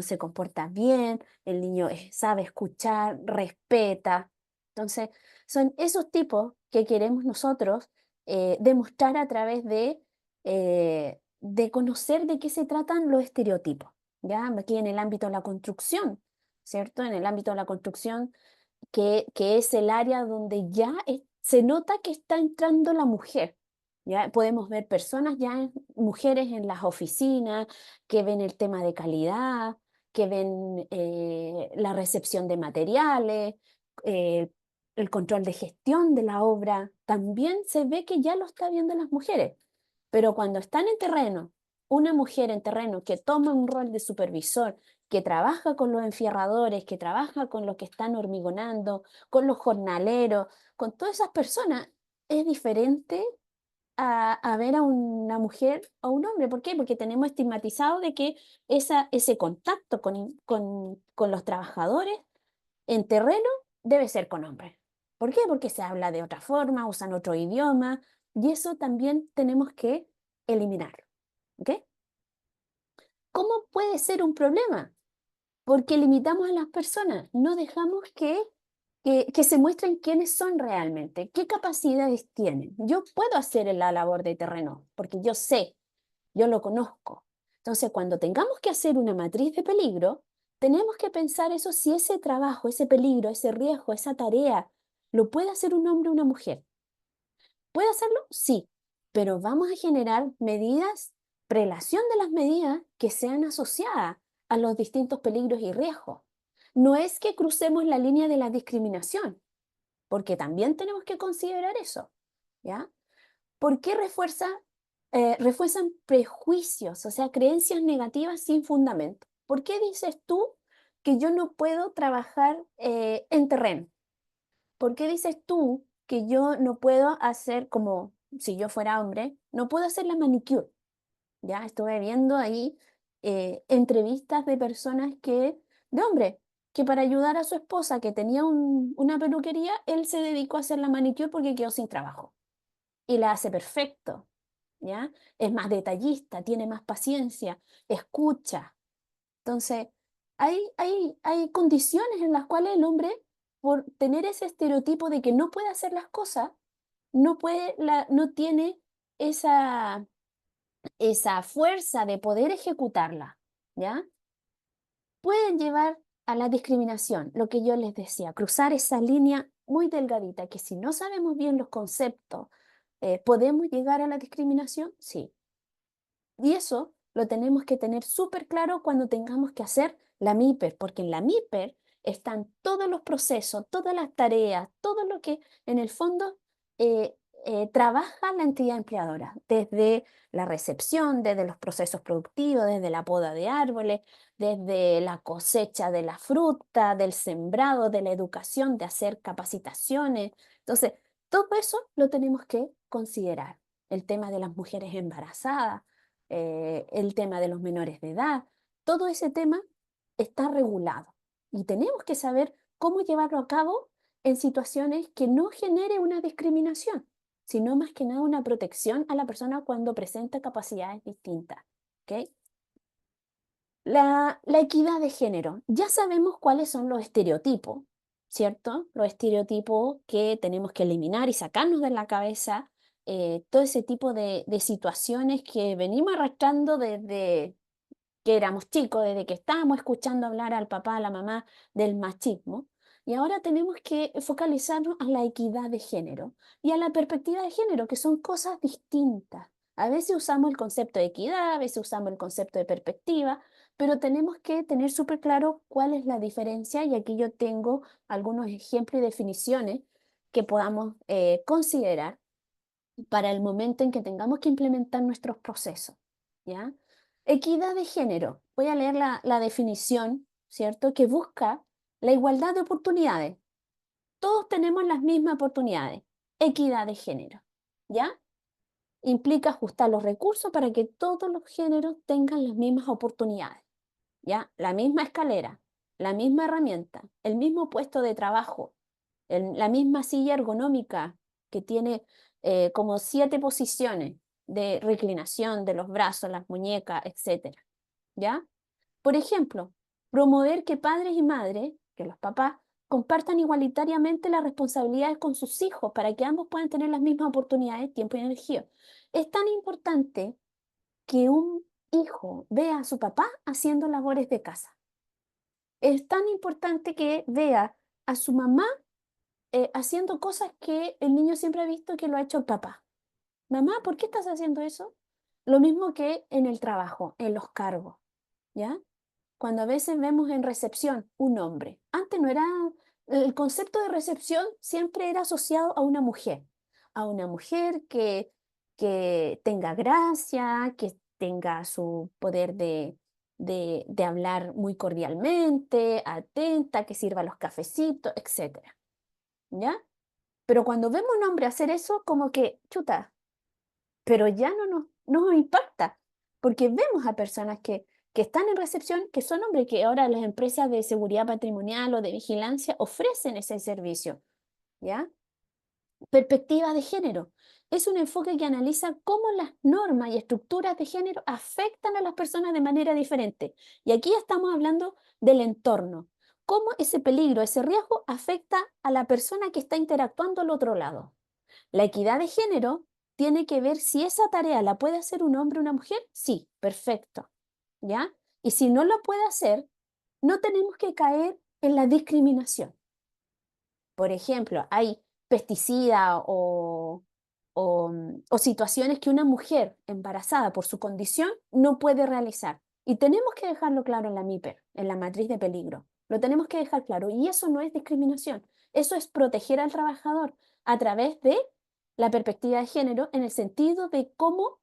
se comporta bien, el niño sabe escuchar, respeta. Entonces, son esos tipos que queremos nosotros demostrar a través de conocer de qué se tratan los estereotipos. ¿Ya? Aquí en el ámbito de la construcción, ¿cierto? En el ámbito de la construcción que es el área donde ya se nota que está entrando la mujer. Ya podemos ver personas ya, mujeres en las oficinas, que ven el tema de calidad, que ven la recepción de materiales, eh, el control de gestión de la obra. También se ve que ya lo está viendo las mujeres. Pero cuando están en terreno, una mujer en terreno que toma un rol de supervisor, que trabaja con los enfierradores, que trabaja con los que están hormigonando, con los jornaleros, con todas esas personas, es diferente a ver a una mujer o un hombre. ¿Por qué? Porque tenemos estigmatizado de que ese contacto con los trabajadores en terreno debe ser con hombres. ¿Por qué? Porque se habla de otra forma, usan otro idioma, y eso también tenemos que eliminarlo. ¿Ok? ¿Cómo puede ser un problema? Porque limitamos a las personas, no dejamos que se muestren quiénes son realmente, qué capacidades tienen. Yo puedo hacer la labor de terreno, porque yo sé, yo lo conozco. Entonces, cuando tengamos que hacer una matriz de peligro, tenemos que pensar eso, si ese trabajo, ese peligro, ese riesgo, esa tarea, lo puede hacer un hombre o una mujer. ¿Puede hacerlo? Sí, pero vamos a generar medidas, prelación de las medidas que sean asociadas a los distintos peligros y riesgos. No es que crucemos la línea de la discriminación, porque también tenemos que considerar eso, ¿ya? ¿Por qué refuerzan prejuicios, o sea, creencias negativas sin fundamento? ¿Por qué dices tú que yo no puedo trabajar en terreno? ¿Por qué dices tú que yo no puedo hacer, como si yo fuera hombre, no puedo hacer la manicure? Ya estuve viendo ahí entrevistas de personas de hombre, que para ayudar a su esposa que tenía una peluquería, él se dedicó a hacer la manicure porque quedó sin trabajo. Y la hace perfecto, ¿ya? Es más detallista, tiene más paciencia, escucha. Entonces, hay condiciones en las cuales el hombre, por tener ese estereotipo de que no puede hacer las cosas, no tiene esa fuerza de poder ejecutarla, ¿ya? pueden llevar a la discriminación, lo que yo les decía, cruzar esa línea muy delgadita, que si no sabemos bien los conceptos, ¿podemos llegar a la discriminación? Sí. Y eso lo tenemos que tener súper claro cuando tengamos que hacer la MIPER, porque en la MIPER están todos los procesos, todas las tareas, todo lo que en el fondo eh, trabaja la entidad empleadora, desde la recepción, desde los procesos productivos, desde la poda de árboles, desde la cosecha de la fruta, del sembrado, de la educación, de hacer capacitaciones. Entonces, todo eso lo tenemos que considerar. El tema de las mujeres embarazadas, el tema de los menores de edad, todo ese tema está regulado y tenemos que saber cómo llevarlo a cabo en situaciones que no genere una discriminación, sino más que nada una protección a la persona cuando presenta capacidades distintas. ¿Okay? La equidad de género. Ya sabemos cuáles son los estereotipos, ¿cierto? Los estereotipos que tenemos que eliminar y sacarnos de la cabeza, todo ese tipo de situaciones que venimos arrastrando desde que éramos chicos, desde que estábamos escuchando hablar al papá, a la mamá del machismo. Y ahora tenemos que focalizarnos a la equidad de género y a la perspectiva de género, que son cosas distintas. A veces usamos el concepto de equidad, a veces usamos el concepto de perspectiva, pero tenemos que tener súper claro cuál es la diferencia y aquí yo tengo algunos ejemplos y definiciones que podamos considerar para el momento en que tengamos que implementar nuestros procesos, ¿ya? Equidad de género. Voy a leer la definición, ¿cierto? Que busca la igualdad de oportunidades. Todos tenemos las mismas oportunidades. Equidad de género, ¿ya? Implica ajustar los recursos para que todos los géneros tengan las mismas oportunidades, ¿ya? La misma escalera, la misma herramienta, el mismo puesto de trabajo, la misma silla ergonómica que tiene como 7 posiciones de reclinación de los brazos, las muñecas, etcétera, ¿ya? Por ejemplo, promover que padres y madres, que los papás, compartan igualitariamente las responsabilidades con sus hijos para que ambos puedan tener las mismas oportunidades, tiempo y energía. Es tan importante que un hijo vea a su papá haciendo labores de casa. Es tan importante que vea a su mamá haciendo cosas que el niño siempre ha visto que lo ha hecho el papá. Mamá, ¿por qué estás haciendo eso? Lo mismo que en el trabajo, en los cargos, ¿ya? Cuando a veces vemos en recepción un hombre. Antes no era, el concepto de recepción siempre era asociado a una mujer que tenga gracia, que tenga su poder de hablar muy cordialmente, atenta, que sirva los cafecitos, etcétera, ¿ya? Pero cuando vemos a un hombre hacer eso, como que, chuta, pero ya no nos impacta, porque vemos a personas que están en recepción, que son hombres, que ahora las empresas de seguridad patrimonial o de vigilancia ofrecen ese servicio, ¿ya? Perspectiva de género. Es un enfoque que analiza cómo las normas y estructuras de género afectan a las personas de manera diferente. Y aquí estamos hablando del entorno. Cómo ese peligro, ese riesgo afecta a la persona que está interactuando al otro lado. La equidad de género tiene que ver si esa tarea la puede hacer un hombre o una mujer. Sí, perfecto. ¿Ya? Y si no la puede hacer, no tenemos que caer en la discriminación. Por ejemplo, hay pesticidas o situaciones que una mujer embarazada por su condición no puede realizar. Y tenemos que dejarlo claro en la MIPER, en la matriz de peligro. Lo tenemos que dejar claro. Y eso no es discriminación. Eso es proteger al trabajador a través de la perspectiva de género en el sentido de cómo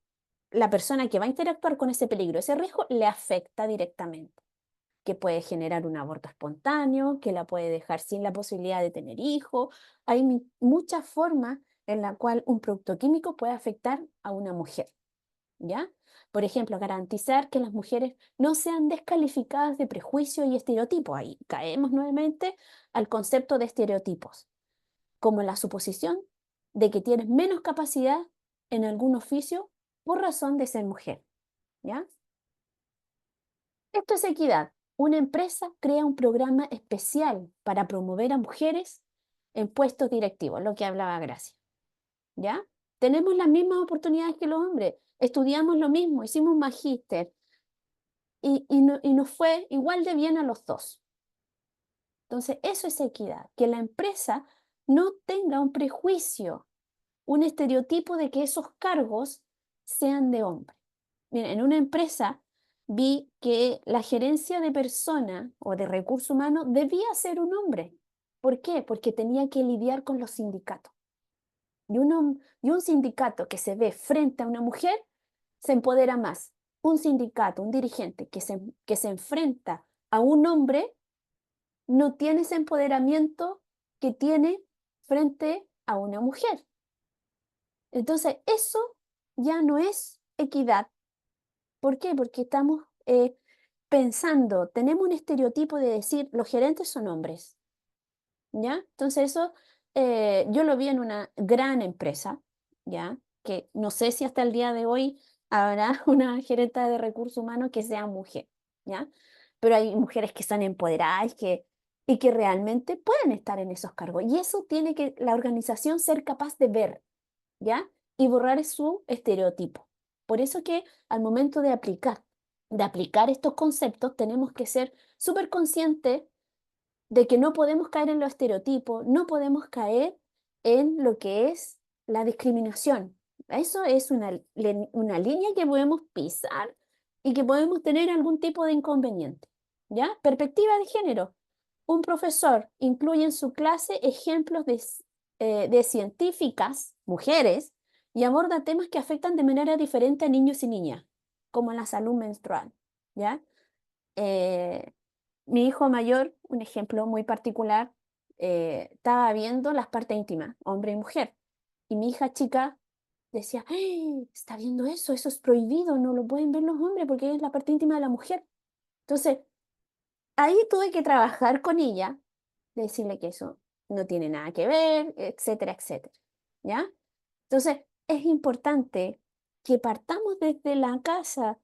la persona que va a interactuar con ese peligro, ese riesgo, le afecta directamente, que puede generar un aborto espontáneo, que la puede dejar sin la posibilidad de tener hijos. Hay muchas formas en la cual un producto químico puede afectar a una mujer, ¿ya? Por ejemplo, garantizar que las mujeres no sean descalificadas de prejuicios y estereotipos. Ahí caemos nuevamente al concepto de estereotipos, como la suposición de que tienes menos capacidad en algún oficio por razón de ser mujer, ¿ya? Esto es equidad. Una empresa crea un programa especial para promover a mujeres en puestos directivos, lo que hablaba Gracia, ¿ya? Tenemos las mismas oportunidades que los hombres, estudiamos lo mismo, hicimos un magíster y nos fue igual de bien a los dos. Entonces, eso es equidad, que la empresa no tenga un prejuicio, un estereotipo de que esos cargos sean de hombre. Miren, en una empresa vi que la gerencia de persona o de recursos humanos debía ser un hombre. ¿Por qué? Porque tenía que lidiar con los sindicatos. Y un sindicato que se ve frente a una mujer se empodera más. Un sindicato, un dirigente que se enfrenta a un hombre no tiene ese empoderamiento que tiene frente a una mujer. Entonces, eso ya no es equidad. ¿Por qué? Porque estamos pensando, tenemos un estereotipo de decir los gerentes son hombres, ¿ya? Entonces eso yo lo vi en una gran empresa, ¿ya? Que no sé si hasta el día de hoy habrá una gerenta de recursos humanos que sea mujer, ¿ya? Pero hay mujeres que son empoderadas y que realmente pueden estar en esos cargos. Y eso tiene que la organización ser capaz de ver, ¿ya? Y borrar su estereotipo. Por eso que al momento de aplicar estos conceptos, tenemos que ser súper conscientes de que no podemos caer en los estereotipos, no podemos caer en lo que es la discriminación. Eso es una línea que podemos pisar y que podemos tener algún tipo de inconveniente, ¿ya? Perspectiva de género. Un profesor incluye en su clase ejemplos de científicas, mujeres, y aborda temas que afectan de manera diferente a niños y niñas, como la salud menstrual, ¿ya? Eh, Mi hijo mayor, un ejemplo muy particular, estaba viendo las partes íntimas, hombre y mujer, y mi hija chica decía, ¡ay! Está viendo eso es prohibido, no lo pueden ver los hombres porque es la parte íntima de la mujer. Entonces, ahí tuve que trabajar con ella, decirle que eso no tiene nada que ver, etcétera, etcétera, ¿ya? Entonces, es importante que partamos desde la casa.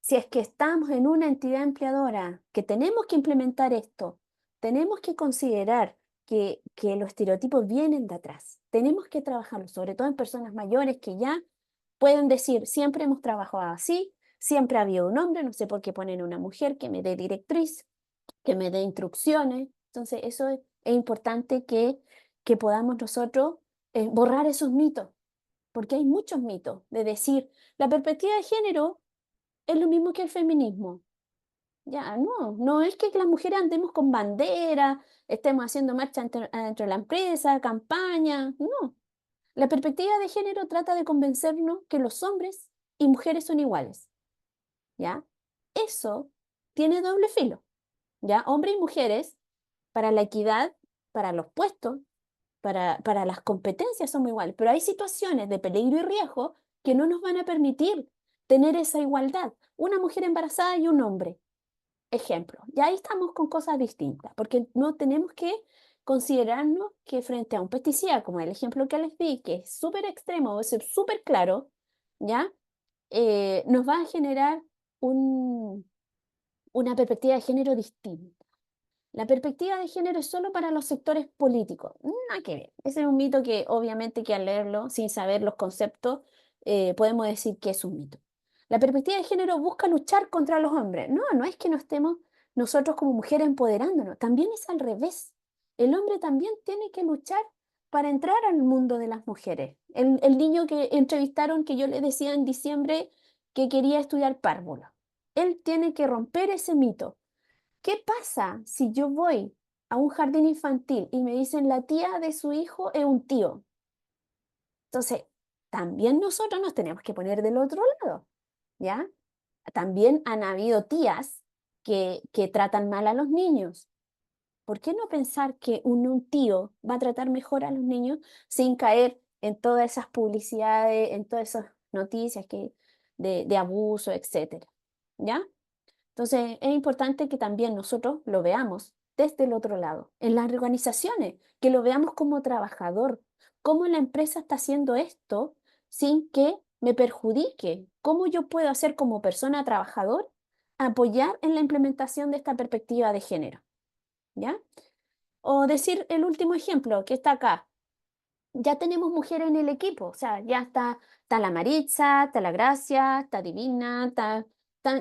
Si es que estamos en una entidad empleadora, que tenemos que implementar esto, tenemos que considerar que los estereotipos vienen de atrás. Tenemos que trabajarlo, sobre todo en personas mayores que ya pueden decir, siempre hemos trabajado así, siempre ha habido un hombre, no sé por qué ponen una mujer que me dé directriz, que me dé instrucciones. Entonces, eso es importante que podamos nosotros borrar esos mitos, porque hay muchos mitos de decir, la perspectiva de género es lo mismo que el feminismo. Ya, no es que las mujeres andemos con bandera, estemos haciendo marcha dentro de la empresa, campaña, no. La perspectiva de género trata de convencernos que los hombres y mujeres son iguales, ¿ya? Eso tiene doble filo, ¿ya? Hombres y mujeres, para la equidad, para los puestos, para las competencias somos iguales, pero hay situaciones de peligro y riesgo que no nos van a permitir tener esa igualdad. Una mujer embarazada y un hombre, ejemplo. Y ahí estamos con cosas distintas, porque no tenemos que considerarnos que frente a un pesticida, como el ejemplo que les di, que es súper extremo, es súper claro, ¿ya? Nos va a generar una perspectiva de género distinta. La perspectiva de género es solo para los sectores políticos. Nada que ver. Ese es un mito que obviamente que al leerlo sin saber los conceptos podemos decir que es un mito. La perspectiva de género busca luchar contra los hombres. No es que no estemos nosotros como mujeres empoderándonos. También es al revés. El hombre también tiene que luchar para entrar al mundo de las mujeres. El niño que entrevistaron, que yo le decía en diciembre que quería estudiar párvulo. Él tiene que romper ese mito. ¿Qué pasa si yo voy a un jardín infantil y me dicen la tía de su hijo es un tío? Entonces, también nosotros nos tenemos que poner del otro lado, ¿ya? También han habido tías que tratan mal a los niños. ¿Por qué no pensar que un tío va a tratar mejor a los niños sin caer en todas esas publicidades, en todas esas noticias de abuso, etcétera? ¿Ya? Entonces, es importante que también nosotros lo veamos desde el otro lado, en las organizaciones, que lo veamos como trabajador, cómo la empresa está haciendo esto sin que me perjudique, cómo yo puedo hacer como persona trabajador apoyar en la implementación de esta perspectiva de género, ¿ya? O decir el último ejemplo que está acá, ya tenemos mujeres en el equipo, o sea, ya está la Maritza, está la Gracia, está Divina, está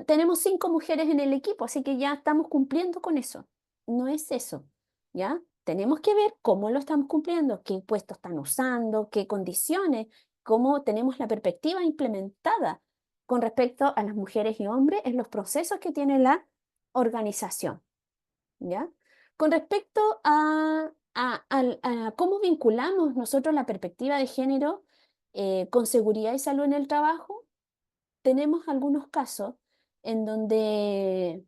tenemos 5 mujeres en el equipo, así que ya estamos cumpliendo con eso. No es eso, ¿ya? Tenemos que ver cómo lo estamos cumpliendo, qué impuestos están usando, qué condiciones, cómo tenemos la perspectiva implementada con respecto a las mujeres y hombres en los procesos que tiene la organización, ¿ya? Con respecto a cómo vinculamos nosotros la perspectiva de género con seguridad y salud en el trabajo, tenemos algunos casos en donde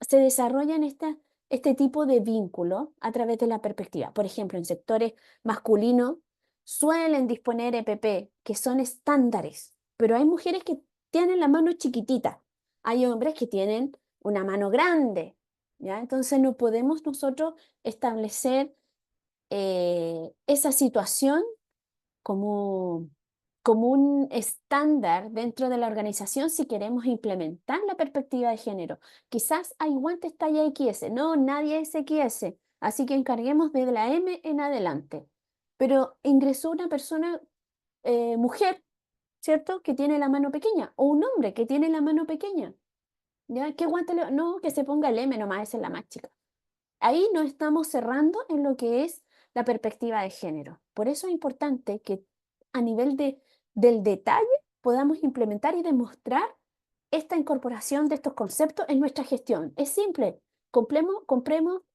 se desarrollan este tipo de vínculo a través de la perspectiva. Por ejemplo, en sectores masculinos suelen disponer EPP, que son estándares, pero hay mujeres que tienen la mano chiquitita, hay hombres que tienen una mano grande, ¿ya? Entonces no podemos nosotros establecer esa situación como, como un estándar dentro de la organización si queremos implementar la perspectiva de género. Quizás hay guantes talla XS, no, nadie es XS, así que encarguemos de la M en adelante. Pero ingresó una persona, mujer, ¿cierto? Que tiene la mano pequeña, o un hombre que tiene la mano pequeña. ¿Ya? ¿Qué guante le... No, que se ponga el M nomás, esa es la más chica. Ahí nos estamos cerrando en lo que es la perspectiva de género. Por eso es importante que a nivel del detalle podamos implementar y demostrar esta incorporación de estos conceptos en nuestra gestión. Es simple,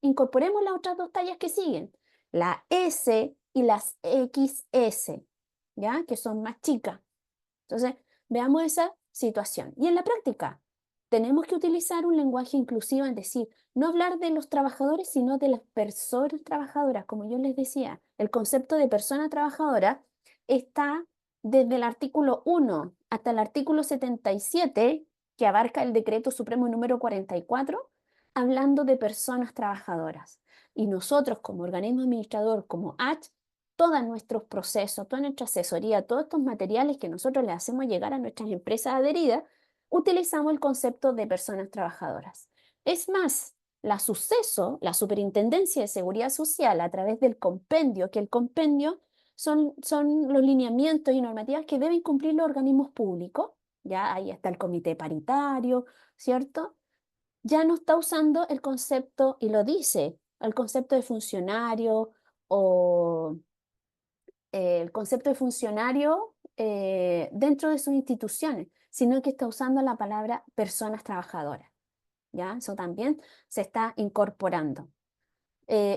incorporemos las otras 2 tallas que siguen, la S y las XS, ¿ya? Que son más chicas. Entonces, veamos esa situación. Y en la práctica, tenemos que utilizar un lenguaje inclusivo, es decir, no hablar de los trabajadores, sino de las personas trabajadoras. Como yo les decía, el concepto de persona trabajadora está desde el artículo 1 hasta el artículo 77, que abarca el Decreto Supremo número 44, hablando de personas trabajadoras. Y nosotros, como organismo administrador, como H, todos nuestros procesos, toda nuestra asesoría, todos estos materiales que nosotros le hacemos llegar a nuestras empresas adheridas, utilizamos el concepto de personas trabajadoras. Es más, la Superintendencia de Seguridad Social, a través del compendio, que el compendio son los lineamientos y normativas que deben cumplir los organismos públicos, ya ahí está el comité paritario, ¿cierto? Ya no está usando el concepto, y lo dice, el concepto de funcionario o el concepto de funcionario dentro de sus instituciones, sino que está usando la palabra personas trabajadoras. ¿Ya? Eso también se está incorporando.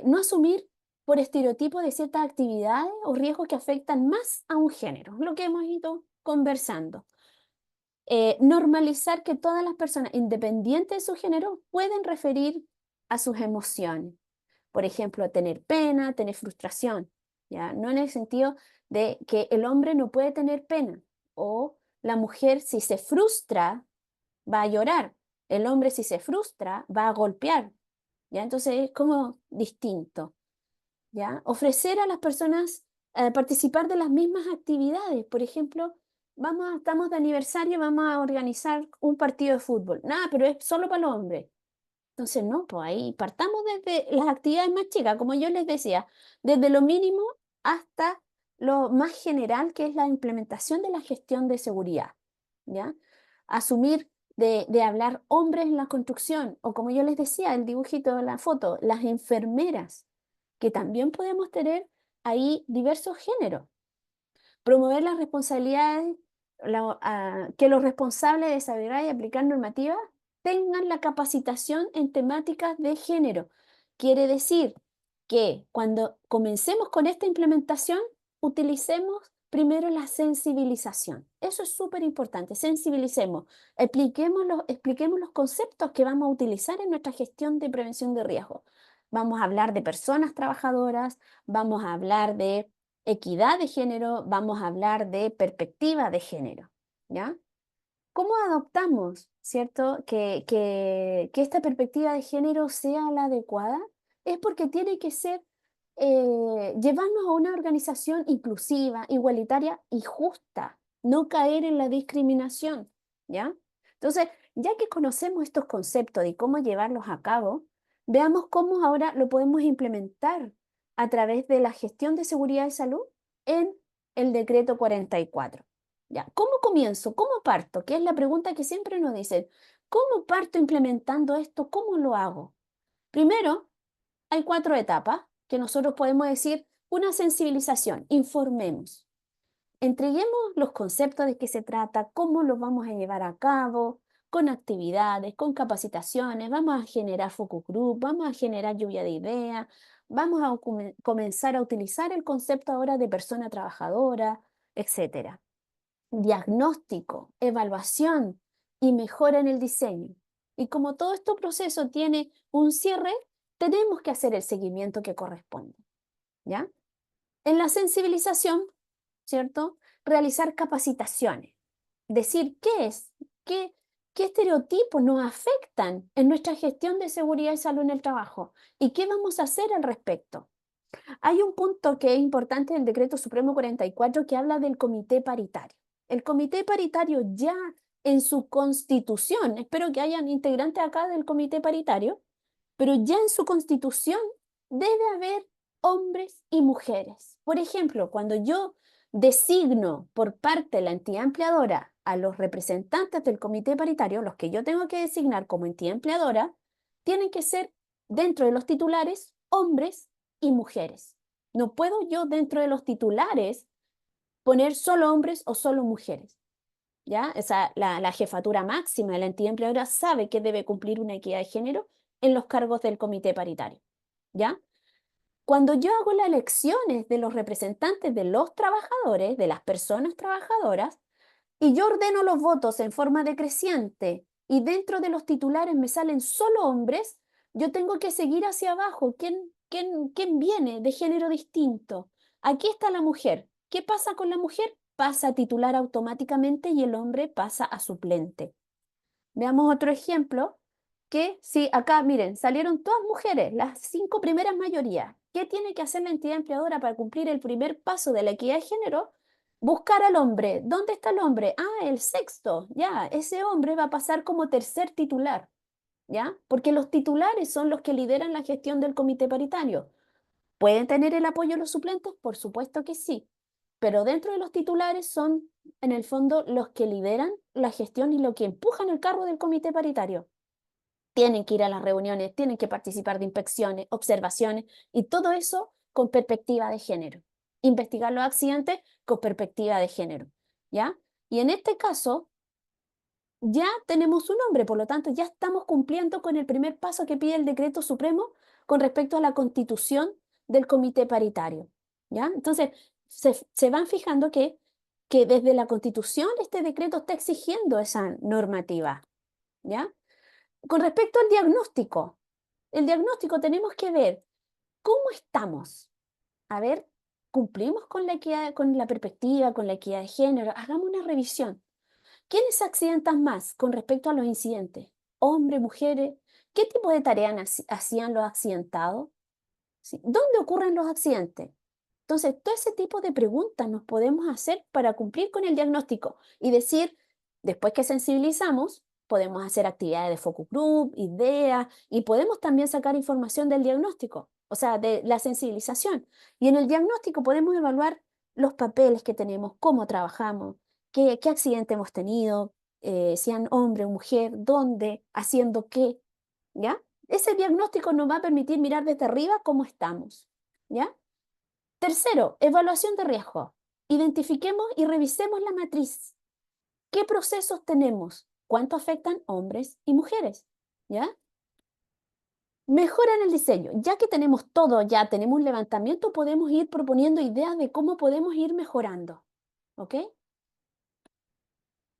No asumir por estereotipo de ciertas actividades o riesgos que afectan más a un género, lo que hemos ido conversando. Normalizar que todas las personas, independientes de su género, pueden referir a sus emociones. Por ejemplo, tener pena, tener frustración, ¿ya? No en el sentido de que el hombre no puede tener pena o la mujer si se frustra va a llorar, el hombre si se frustra va a golpear, ¿ya? Entonces es como distinto, ¿ya? Ofrecer a las personas participar de las mismas actividades, por ejemplo, estamos de aniversario, vamos a organizar un partido de fútbol, nada, pero es solo para los hombres. Entonces, no, pues ahí partamos desde las actividades más chicas, como yo les decía, desde lo mínimo hasta lo más general, que es la implementación de la gestión de seguridad, ¿ya? Asumir de hablar hombres en la construcción, o como yo les decía, el dibujito de la foto, las enfermeras, que también podemos tener ahí diversos géneros. Promover las responsabilidades, que los responsables de saber y aplicar normativas tengan la capacitación en temáticas de género. Quiere decir que cuando comencemos con esta implementación, utilicemos primero la sensibilización. Eso es súper importante, sensibilicemos, expliquemos los conceptos que vamos a utilizar en nuestra gestión de prevención de riesgo. Vamos a hablar de personas trabajadoras, vamos a hablar de equidad de género, vamos a hablar de perspectiva de género, ¿ya? ¿Cómo adoptamos, cierto, que esta perspectiva de género sea la adecuada? Es porque tiene que ser, llevarnos a una organización inclusiva, igualitaria y justa, no caer en la discriminación, ¿ya? Entonces, ya que conocemos estos conceptos y cómo llevarlos a cabo, veamos cómo ahora lo podemos implementar a través de la gestión de seguridad y salud en el decreto 44. ¿Ya? ¿Cómo comienzo? ¿Cómo parto? Que es la pregunta que siempre nos dicen. ¿Cómo parto implementando esto? ¿Cómo lo hago? Primero, hay 4 etapas que nosotros podemos decir una sensibilización, informemos. Entreguemos los conceptos de qué se trata, cómo los vamos a llevar a cabo, con actividades, con capacitaciones, vamos a generar focus group, vamos a generar lluvia de ideas, vamos a comenzar a utilizar el concepto ahora de persona trabajadora, etcétera. Diagnóstico, evaluación y mejora en el diseño. Y como todo este proceso tiene un cierre, tenemos que hacer el seguimiento que corresponde, ¿ya? En la sensibilización, ¿cierto? Realizar capacitaciones. Decir qué es, qué estereotipos nos afectan en nuestra gestión de seguridad y salud en el trabajo y qué vamos a hacer al respecto. Hay un punto que es importante en el Decreto Supremo 44 que habla del comité paritario. El comité paritario ya en su constitución, espero que hayan integrantes acá del comité paritario, pero ya en su constitución debe haber hombres y mujeres. Por ejemplo, cuando yo designo por parte de la entidad empleadora a los representantes del comité paritario, los que yo tengo que designar como entidad empleadora, tienen que ser dentro de los titulares hombres y mujeres. No puedo yo dentro de los titulares poner solo hombres o solo mujeres. ¿Ya? La jefatura máxima de la entidad empleadora sabe que debe cumplir una equidad de género en los cargos del comité paritario. ¿Ya? Cuando yo hago las elecciones de los representantes de los trabajadores, de las personas trabajadoras, y yo ordeno los votos en forma decreciente y dentro de los titulares me salen solo hombres, yo tengo que seguir hacia abajo. ¿Quién viene de género distinto? Aquí está la mujer. ¿Qué pasa con la mujer? Pasa a titular automáticamente y el hombre pasa a suplente. Veamos otro ejemplo, que si acá, miren, salieron todas mujeres, las 5 primeras mayorías. ¿Qué tiene que hacer la entidad empleadora para cumplir el primer paso de la equidad de género? Buscar al hombre. ¿Dónde está el hombre? Ah, el sexto. Ya, ese hombre va a pasar como tercer titular. ¿Ya? Porque los titulares son los que lideran la gestión del comité paritario. ¿Pueden tener el apoyo de los suplentes? Por supuesto que sí. Pero dentro de los titulares son, en el fondo, los que lideran la gestión y los que empujan el carro del comité paritario. Tienen que ir a las reuniones, tienen que participar de inspecciones, observaciones y todo eso con perspectiva de género. Investigar los accidentes con perspectiva de género, ¿ya? Y en este caso, ya tenemos un hombre, por lo tanto, ya estamos cumpliendo con el primer paso que pide el decreto supremo con respecto a la constitución del comité paritario, ¿ya? Entonces, se van fijando que desde la constitución este decreto está exigiendo esa normativa, ¿ya? Con respecto al diagnóstico, el diagnóstico tenemos que ver cómo estamos. A ver, ¿cumplimos con la equidad, con la perspectiva, con la equidad de género? Hagamos una revisión. ¿Quiénes se accidentan más con respecto a los incidentes? ¿Hombres, mujeres? ¿Qué tipo de tareas hacían los accidentados? ¿Sí? ¿Dónde ocurren los accidentes? Entonces, todo ese tipo de preguntas nos podemos hacer para cumplir con el diagnóstico y decir, después que sensibilizamos, podemos hacer actividades de focus group, ideas, y podemos también sacar información del diagnóstico, o sea, de la sensibilización. Y en el diagnóstico podemos evaluar los papeles que tenemos, cómo trabajamos, qué accidente hemos tenido, sean hombre o mujer, dónde, haciendo qué, ¿ya? Ese diagnóstico nos va a permitir mirar desde arriba cómo estamos, ¿ya? Tercero, evaluación de riesgo. Identifiquemos y revisemos la matriz. ¿Qué procesos tenemos? ¿Cuánto afectan hombres y mujeres? ¿Ya? Mejora en el diseño. Ya que tenemos todo, ya tenemos un levantamiento, podemos ir proponiendo ideas de cómo podemos ir mejorando. ¿Ok?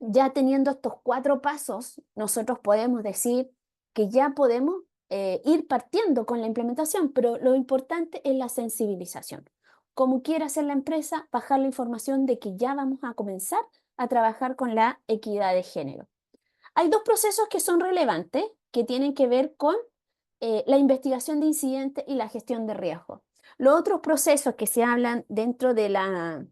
Ya teniendo estos 4 pasos, nosotros podemos decir que ya podemos ir partiendo con la implementación, pero lo importante es la sensibilización. Como quiera hacer la empresa, bajar la información de que ya vamos a comenzar a trabajar con la equidad de género. Hay 2 procesos que son relevantes, que tienen que ver con la investigación de incidentes y la gestión de riesgo. Los otros procesos que se hablan dentro de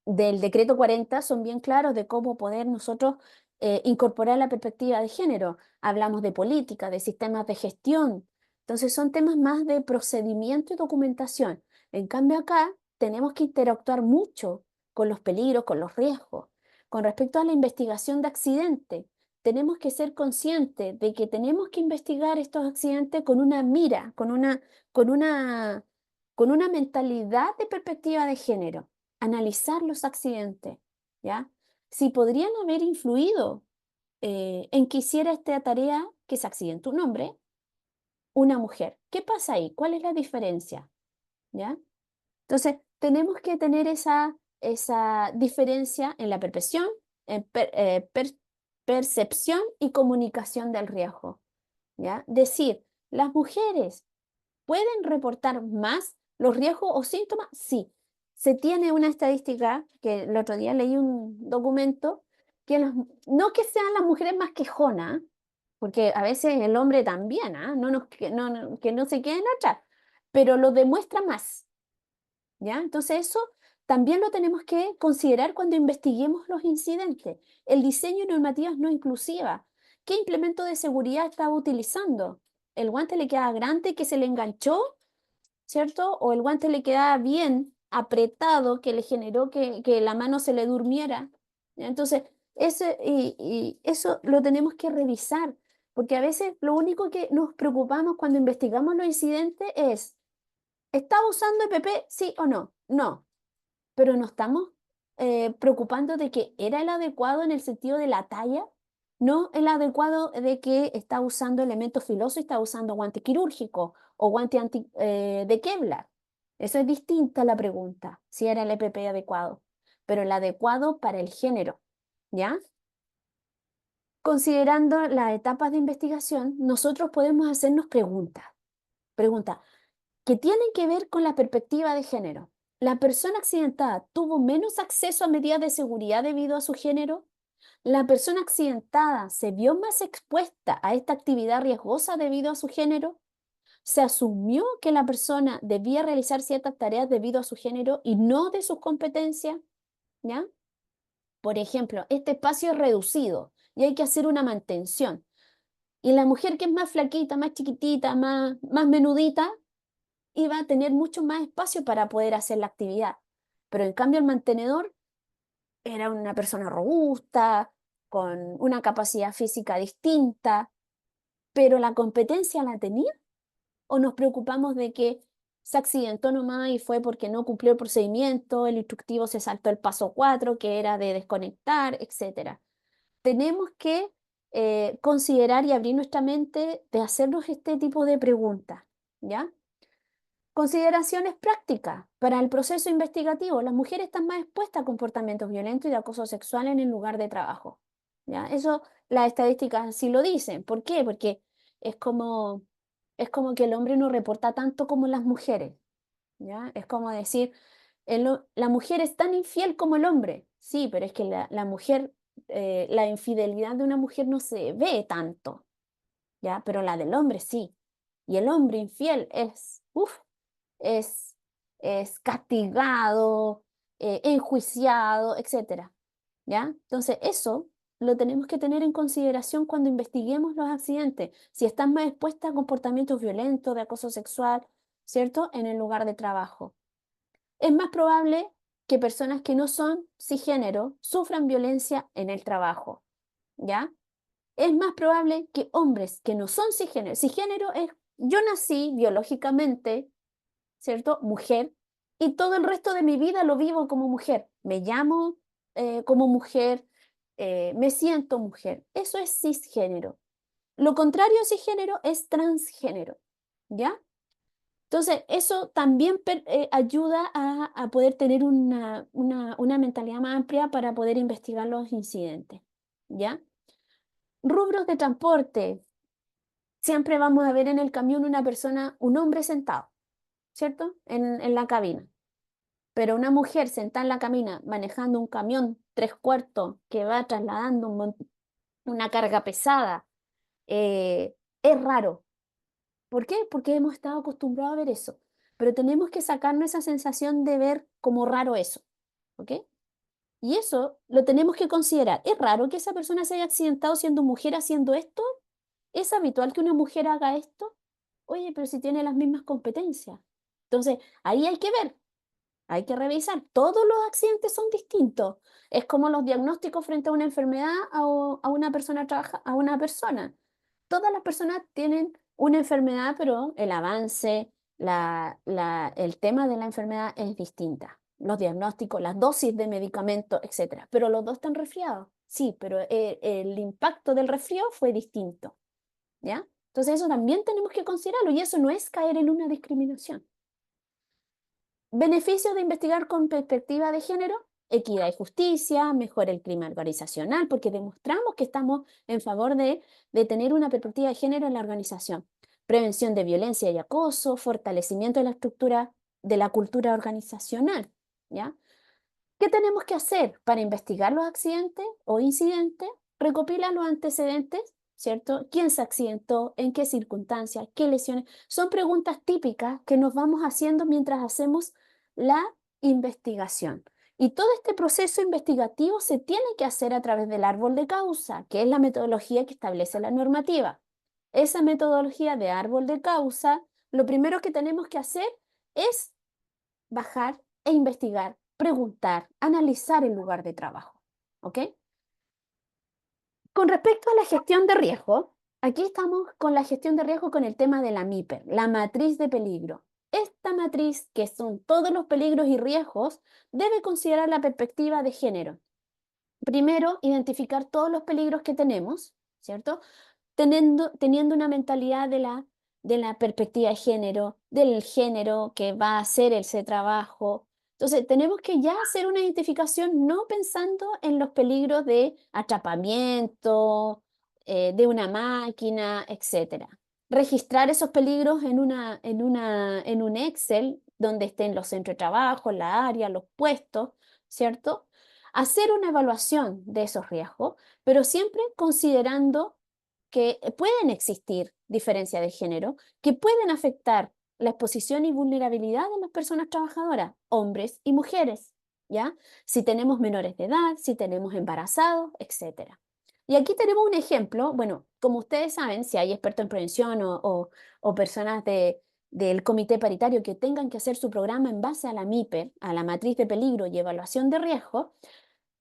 del decreto 40 son bien claros de cómo poder nosotros incorporar la perspectiva de género. Hablamos de política, de sistemas de gestión. Entonces son temas más de procedimiento y documentación. En cambio acá tenemos que interactuar mucho con los peligros, con los riesgos. con respecto a la investigación de accidentes, tenemos que ser conscientes de que tenemos que investigar estos accidentes con una mira, con una, con una mentalidad de perspectiva de género, analizar los accidentes, ¿ya? Si podrían haber influido en que hiciera esta tarea que se accidente un hombre, una mujer. ¿Qué pasa ahí? ¿Cuál es la diferencia? ¿Ya? Entonces, tenemos que tener esa diferencia en la percepción, en percepción y comunicación del riesgo. ¿Ya? Decir, las mujeres pueden reportar más los riesgos o síntomas. Sí, se tiene una estadística que el otro día leí un documento que no que sean las mujeres más quejonas, porque a veces el hombre también, ¿ah? Que no se queden atrás, pero lo demuestra más. ¿Ya? Entonces eso también lo tenemos que considerar cuando investiguemos los incidentes. El diseño de normativas no inclusivas. ¿Qué implemento de seguridad estaba utilizando? ¿El guante le quedaba grande que se le enganchó, cierto? ¿O el guante le quedaba bien apretado que le generó que la mano se le durmiera? ¿Ya? Entonces, y eso lo tenemos que revisar, porque a veces lo único que nos preocupamos cuando investigamos los incidentes es ¿estaba usando EPP, sí o no? No, pero no estamos preocupando de que era el adecuado en el sentido de la talla, no el adecuado de que está usando elementos filosos y está usando guante quirúrgico o guante de Kevlar. Eso es distinta la pregunta, si era el EPP adecuado, pero el adecuado para el género, ¿ya? Considerando las etapas de investigación, nosotros podemos hacernos preguntas. Pregunta, que tienen que ver con la perspectiva de género. ¿La persona accidentada tuvo menos acceso a medidas de seguridad debido a su género? ¿La persona accidentada se vio más expuesta a esta actividad riesgosa debido a su género? ¿Se asumió que la persona debía realizar ciertas tareas debido a su género y no de sus competencias? ¿Ya? Por ejemplo, este espacio es reducido y hay que hacer una mantención. Y la mujer que es más flaquita, más chiquitita, más menudita, iba a tener mucho más espacio para poder hacer la actividad. Pero en cambio el mantenedor era una persona robusta, con una capacidad física distinta, pero la competencia la tenía o nos preocupamos de que se accidentó nomás y fue porque no cumplió el procedimiento, el instructivo se saltó el paso 4 que era de desconectar, etcétera. Tenemos que considerar y abrir nuestra mente de hacernos este tipo de preguntas, ¿ya? Consideraciones prácticas para el proceso investigativo. Las mujeres están más expuestas a comportamientos violentos y de acoso sexual en el lugar de trabajo. ¿Ya? Eso las estadísticas sí lo dicen. ¿Por qué? Porque es como, es como que el hombre no reporta tanto como las mujeres. ¿Ya? Es como decir, la mujer es tan infiel como el hombre. Sí, pero es que la mujer, la infidelidad de una mujer no se ve tanto. ¿Ya? Pero la del hombre sí. Y el hombre infiel es, uff, es, es castigado, enjuiciado, etcétera, ¿ya? Entonces, eso lo tenemos que tener en consideración cuando investiguemos los accidentes. Si están más expuestas a comportamientos violentos, de acoso sexual, ¿cierto? En el lugar de trabajo. Es más probable que personas que no son cisgénero sufran violencia en el trabajo, ¿ya? Es más probable que hombres que no son cisgénero. Cisgénero es, yo nací biológicamente, ¿cierto? Mujer, y todo el resto de mi vida lo vivo como mujer. Me llamo como mujer, me siento mujer. Eso es cisgénero. Lo contrario a cisgénero es transgénero, ¿ya? Entonces, eso también ayuda a poder tener una mentalidad más amplia para poder investigar los incidentes, ¿ya? Rubros de transporte. Siempre vamos a ver en el camión una persona, un hombre sentado, ¿cierto? En la cabina. Pero una mujer sentada en la cabina manejando un camión 3/4 que va trasladando una carga pesada, es raro. ¿Por qué? Porque hemos estado acostumbrados a ver eso. Pero tenemos que sacarnos esa sensación de ver como raro eso. ¿Ok? Y eso lo tenemos que considerar. ¿Es raro que esa persona se haya accidentado siendo mujer haciendo esto? ¿Es habitual que una mujer haga esto? Oye, pero si tiene las mismas competencias. Entonces, ahí hay que ver. Hay que revisar. Todos los accidentes son distintos. Es como los diagnósticos frente a una enfermedad a una persona a una persona. Todas las personas tienen una enfermedad, pero el avance, el tema de la enfermedad es distinta. Los diagnósticos, las dosis de medicamentos, etcétera. Pero los dos están resfriados. Sí, pero el impacto del resfriado fue distinto. ¿Ya? Entonces eso también tenemos que considerarlo y eso no es caer en una discriminación. Beneficios de investigar con perspectiva de género: equidad y justicia, mejora el clima organizacional, porque demostramos que estamos en favor de tener una perspectiva de género en la organización. Prevención de violencia y acoso, fortalecimiento de la estructura de la cultura organizacional, ¿ya? ¿Qué tenemos que hacer para investigar los accidentes o incidentes? Recopilar los antecedentes, ¿cierto? ¿Quién se accidentó? ¿En qué circunstancias? ¿Qué lesiones? Son preguntas típicas que nos vamos haciendo mientras hacemos la investigación. Y todo este proceso investigativo se tiene que hacer a través del árbol de causa, que es la metodología que establece la normativa. Esa metodología de árbol de causa, lo primero que tenemos que hacer es bajar e investigar, preguntar, analizar el lugar de trabajo. ¿Ok? Con respecto a la gestión de riesgo, aquí estamos con la gestión de riesgo con el tema de la MIPER, la matriz de peligro. Esta matriz, que son todos los peligros y riesgos, debe considerar la perspectiva de género. Primero, identificar todos los peligros que tenemos, ¿cierto? Teniendo una mentalidad de la perspectiva de género, del género que va a hacer ese trabajo. Entonces, tenemos que ya hacer una identificación no pensando en los peligros de atrapamiento, de una máquina, etcétera. Registrar esos peligros en un Excel donde estén los centros de trabajo, la área, los puestos, ¿cierto? Hacer una evaluación de esos riesgos, pero siempre considerando que pueden existir diferencias de género, que pueden afectar la exposición y vulnerabilidad de las personas trabajadoras, hombres y mujeres, ¿ya? Si tenemos menores de edad, si tenemos embarazados, etc. Y aquí tenemos un ejemplo, bueno, como ustedes saben, si hay expertos en prevención o personas del comité paritario que tengan que hacer su programa en base a la MIPER, a la matriz de peligro y evaluación de riesgo,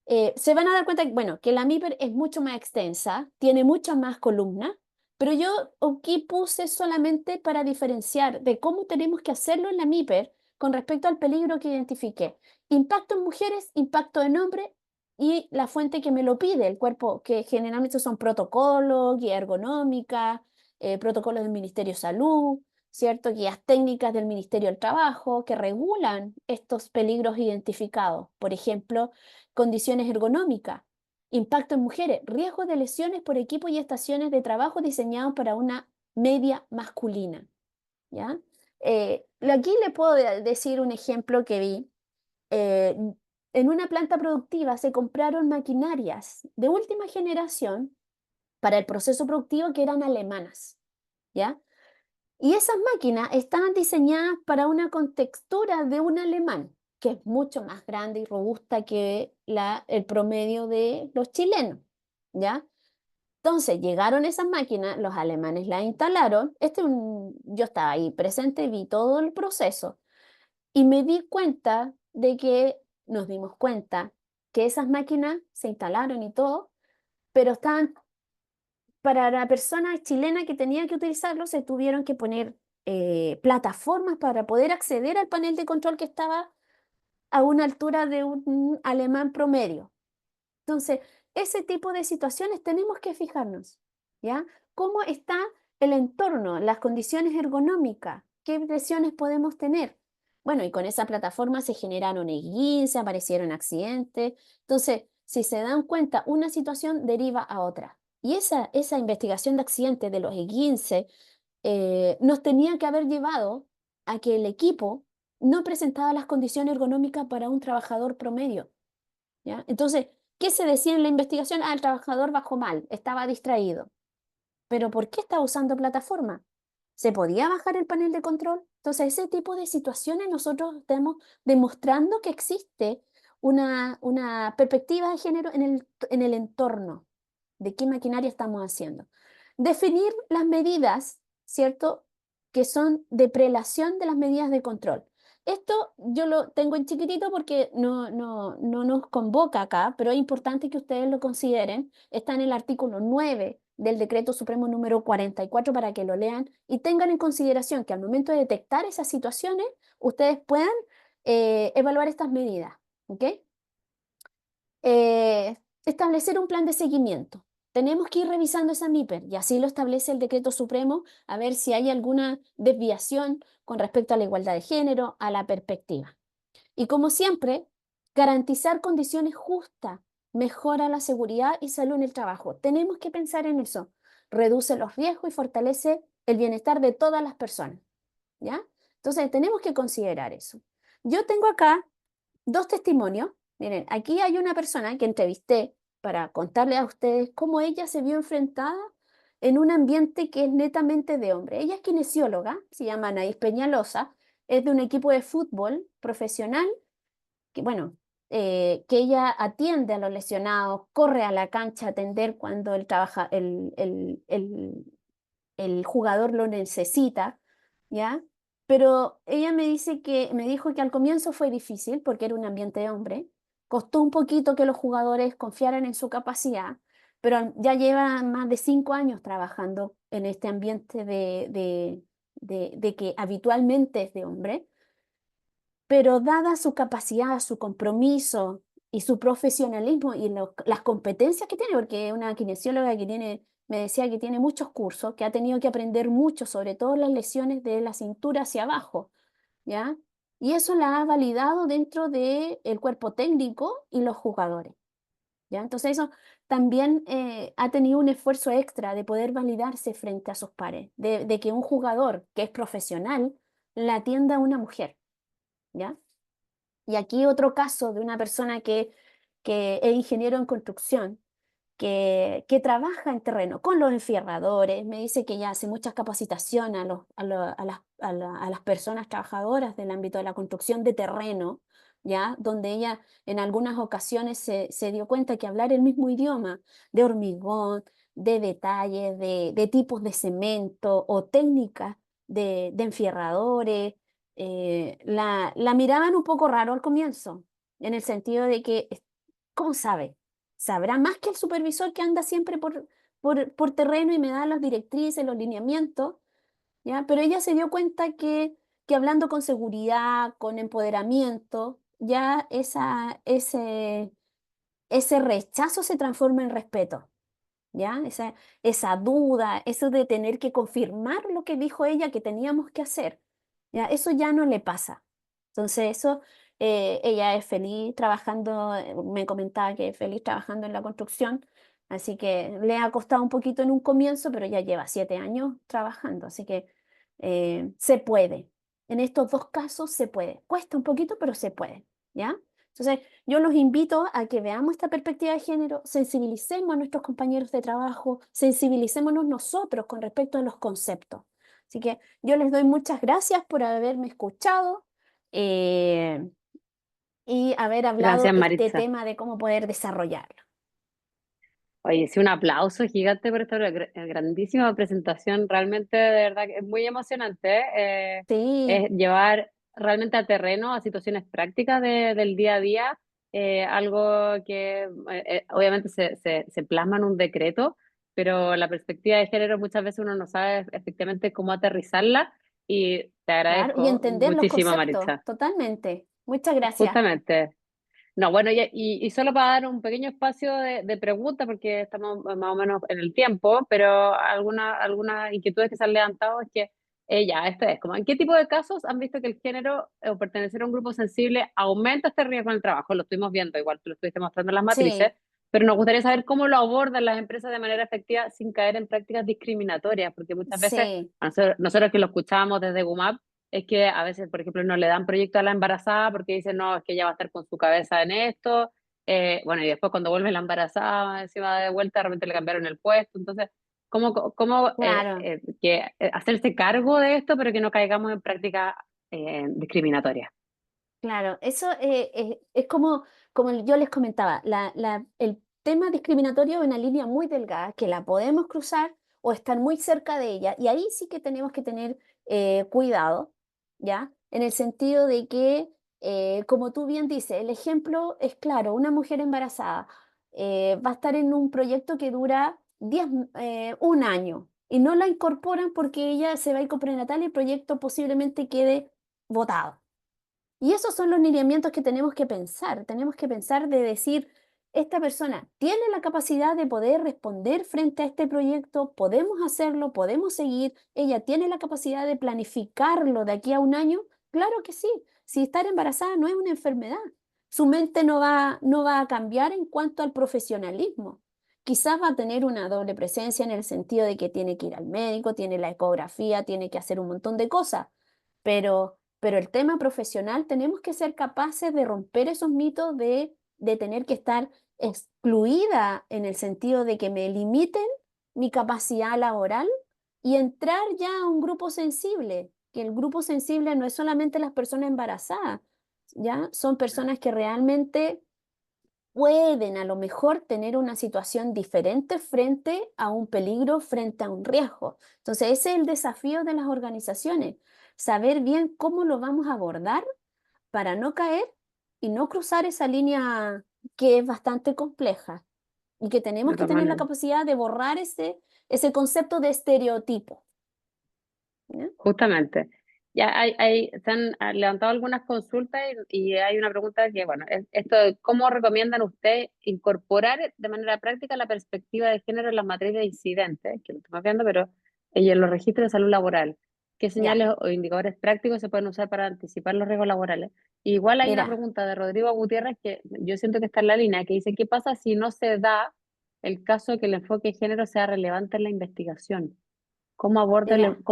se van a dar cuenta que, bueno, que la MIPER es mucho más extensa, tiene muchas más columnas, pero yo aquí puse solamente para diferenciar de cómo tenemos que hacerlo en la MIPER con respecto al peligro que identifiqué. Impacto en mujeres, impacto en hombres y la fuente que me lo pide, el cuerpo, que generalmente son protocolos, guía ergonómica, protocolos del Ministerio de Salud, ¿cierto? Guías técnicas del Ministerio del Trabajo que regulan estos peligros identificados. Por ejemplo, condiciones ergonómicas, impacto en mujeres, riesgo de lesiones por equipo y estaciones de trabajo diseñados para una media masculina. ¿Ya? Aquí le puedo decir un ejemplo que vi. En una planta productiva se compraron maquinarias de última generación para el proceso productivo que eran alemanas. ¿Ya? Y esas máquinas estaban diseñadas para una contextura de un alemán, que es mucho más grande y robusta que el promedio de los chilenos, ¿ya? Entonces llegaron esas máquinas, los alemanes las instalaron, yo estaba ahí presente, vi todo el proceso y me di cuenta de que, nos dimos cuenta que esas máquinas se instalaron y todo, pero estaban para la persona chilena que tenía que utilizarlo, se tuvieron que poner plataformas para poder acceder al panel de control que estaba a una altura de un alemán promedio. Entonces, ese tipo de situaciones tenemos que fijarnos, ¿ya? ¿Cómo está el entorno, las condiciones ergonómicas? ¿Qué presiones podemos tener? Bueno, y con esa plataforma se generaron esguinces, aparecieron accidentes. Entonces, si se dan cuenta, una situación deriva a otra. Y esa investigación de accidentes de los esguinces nos tenía que haber llevado a que el equipo no presentaba las condiciones ergonómicas para un trabajador promedio, ¿ya? Entonces, ¿qué se decía en la investigación? Ah, el trabajador bajó mal, estaba distraído. ¿Pero por qué estaba usando plataforma? ¿Se podía bajar el panel de control? Entonces, ese tipo de situaciones nosotros estamos demostrando que existe una perspectiva de género en el entorno de qué maquinaria estamos haciendo. Definir las medidas, ¿cierto? Que son de prelación de las medidas de control. Esto yo lo tengo en chiquitito porque no nos convoca acá, pero es importante que ustedes lo consideren. Está en el artículo 9 del Decreto Supremo número 44 para que lo lean y tengan en consideración que al momento de detectar esas situaciones, ustedes puedan evaluar estas medidas, ¿ok? Establecer un plan de seguimiento. Tenemos que ir revisando esa MIPER y así lo establece el Decreto Supremo a ver si hay alguna desviación con respecto a la igualdad de género, a la perspectiva. Y como siempre, garantizar condiciones justas mejora la seguridad y salud en el trabajo. Tenemos que pensar en eso. Reduce los riesgos y fortalece el bienestar de todas las personas, ¿ya? Entonces, tenemos que considerar eso. Yo tengo acá dos testimonios. Miren, aquí hay una persona que entrevisté para contarle a ustedes cómo ella se vio enfrentada en un ambiente que es netamente de hombre. Ella es kinesióloga, se llama Anaís Peñalosa, es de un equipo de fútbol profesional que, bueno, que ella atiende a los lesionados, corre a la cancha a atender cuando el jugador lo necesita, ¿ya? Pero ella me dijo que al comienzo fue difícil porque era un ambiente de hombre, costó un poquito que los jugadores confiaran en su capacidad, pero ya lleva más de 5 años trabajando en este ambiente de que habitualmente es de hombre, pero dada su capacidad, su compromiso y su profesionalismo y las competencias que tiene, porque es una kinesióloga que tiene, me decía que tiene muchos cursos, que ha tenido que aprender mucho, sobre todo las lesiones de la cintura hacia abajo, ¿ya? Y eso la ha validado dentro del cuerpo técnico y los jugadores, ¿ya? Entonces eso también ha tenido un esfuerzo extra de poder validarse frente a sus pares, de que un jugador que es profesional la atienda a una mujer, ¿ya? Y aquí otro caso de una persona que es ingeniero en construcción, que trabaja en terreno con los enfierradores, me dice que ya hace muchas capacitaciones a las personas trabajadoras del ámbito de la construcción de terreno, ¿ya? Donde ella en algunas ocasiones se dio cuenta que hablar el mismo idioma de hormigón, de detalles, de tipos de cemento o técnicas de enfierradores, la miraban un poco raro al comienzo, en el sentido de que, ¿cómo sabe? Sabrá más que el supervisor que anda siempre por terreno y me da las directrices, los lineamientos, ¿ya? Pero ella se dio cuenta que hablando con seguridad, con empoderamiento, ya ese rechazo se transforma en respeto, ¿ya? Esa duda, eso de tener que confirmar lo que dijo ella que teníamos que hacer, ¿ya? Eso ya no le pasa. Entonces, ella es feliz trabajando, me comentaba que es feliz trabajando en la construcción, así que le ha costado un poquito en un comienzo, pero ya lleva 7 años trabajando, así que se puede. En estos dos casos se puede. Cuesta un poquito, pero se puede, ¿ya? Entonces, yo los invito a que veamos esta perspectiva de género, sensibilicemos a nuestros compañeros de trabajo, sensibilicémonos nosotros con respecto a los conceptos. Así que yo les doy muchas gracias por haberme escuchado eh, y haber hablado Gracias, este Maritza. tema de cómo poder desarrollarlo. Oye, sí, un aplauso gigante por esta grandísima presentación. Realmente, de verdad, que es muy emocionante. Sí, Es llevar realmente a terreno, a situaciones prácticas del día a día, algo que obviamente se plasma en un decreto, pero la perspectiva de género muchas veces uno no sabe efectivamente cómo aterrizarla y te claro, y agradezco entender los muchísimo, conceptos, Maritza. totalmente. Muchas gracias. Justamente. No, bueno, y solo para dar un pequeño espacio de preguntas, porque estamos más o menos en el tiempo, pero algunas inquietudes que se han levantado es que ya, esto es como, ¿en qué tipo de casos han visto que el género o pertenecer a un grupo sensible aumenta este riesgo en el trabajo? Lo estuvimos viendo, igual tú lo estuviste mostrando en las matrices, Sí, pero nos gustaría saber cómo lo abordan las empresas de manera efectiva sin caer en prácticas discriminatorias, porque muchas veces sí, nosotros que lo escuchábamos desde GUMAP, es que a veces, por ejemplo, no le dan proyecto a la embarazada porque dicen, no, es que ella va a estar con su cabeza en esto. Bueno, y después cuando vuelve la embarazada, encima de vuelta, de repente le cambiaron el puesto. Entonces, ¿cómo claro. hacerse cargo de esto, pero que no caigamos en prácticas discriminatorias? Claro, eso es como yo les comentaba, el tema discriminatorio es una línea muy delgada que la podemos cruzar o estar muy cerca de ella y ahí sí que tenemos que tener cuidado, ¿ya? en el sentido de que, como tú bien dices, el ejemplo es claro, una mujer embarazada va a estar en un proyecto que dura 1 año y no la incorporan porque ella se va a ir con prenatal y el proyecto posiblemente quede botado. Y esos son los lineamientos que tenemos que pensar de decir, esta persona tiene la capacidad de poder responder frente a este proyecto, podemos hacerlo, podemos seguir, ella tiene la capacidad de planificarlo de aquí a 1 año, claro que sí, si estar embarazada no es una enfermedad, su mente no va a cambiar en cuanto al profesionalismo. Quizás va a tener una doble presencia en el sentido de que tiene que ir al médico, tiene la ecografía, tiene que hacer un montón de cosas, pero el tema profesional tenemos que ser capaces de romper esos mitos de tener que estar excluida en el sentido de que me limiten mi capacidad laboral y entrar ya a un grupo sensible, que el grupo sensible no es solamente las personas embarazadas, ¿ya? Son personas que realmente pueden a lo mejor tener una situación diferente frente a un peligro, frente a un riesgo. Entonces, ese es el desafío de las organizaciones, saber bien cómo lo vamos a abordar para no caer y no cruzar esa línea que es bastante compleja y que tenemos De que todas tener la maneras. capacidad de borrar ese concepto de estereotipo. ¿Ya? Justamente. Ya se han levantado algunas consultas y hay una pregunta que, bueno, esto de cómo recomiendan ustedes incorporar de manera práctica la perspectiva de género en las materias de incidentes, que lo estamos viendo, pero en los registros de salud laboral. ¿Qué Ya, señales o indicadores prácticos se pueden usar para anticipar los riesgos laborales? Igual hay una mira, pregunta de Rodrigo Gutiérrez que yo siento que está en la línea, que dice, ¿qué pasa si no se da el caso de que el enfoque de género sea relevante en la investigación? mira. Cómo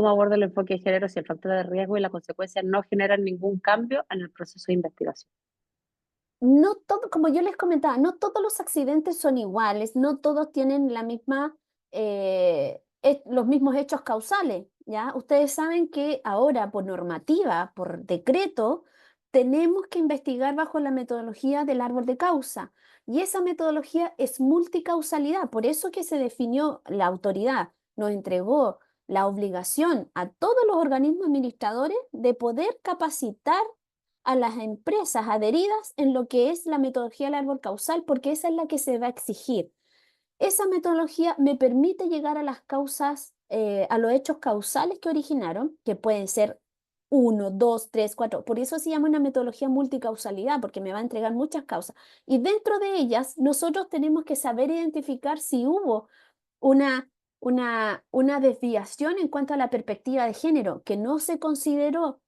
aborda el enfoque de género si el factor de riesgo y la consecuencia no generan ningún cambio en el proceso de investigación? No todo, como yo les comentaba, no todos los accidentes son iguales, no todos tienen la misma, los mismos hechos causales, ¿ya? Ustedes saben que ahora, por normativa, por decreto, tenemos que investigar bajo la metodología del árbol de causa. Y esa metodología es multicausalidad, por eso que se definió la autoridad, nos entregó la obligación a todos los organismos administradores de poder capacitar a las empresas adheridas en lo que es la metodología del árbol causal, porque esa es la que se va a exigir. Esa metodología me permite llegar a las causas, a los hechos causales que originaron, que pueden ser 1, 2, 3, 4. Por eso se llama una metodología multicausalidad, porque me va a entregar muchas causas. Y dentro de ellas, nosotros tenemos que saber identificar si hubo una, una desviación en cuanto a la perspectiva de género que no se consideró,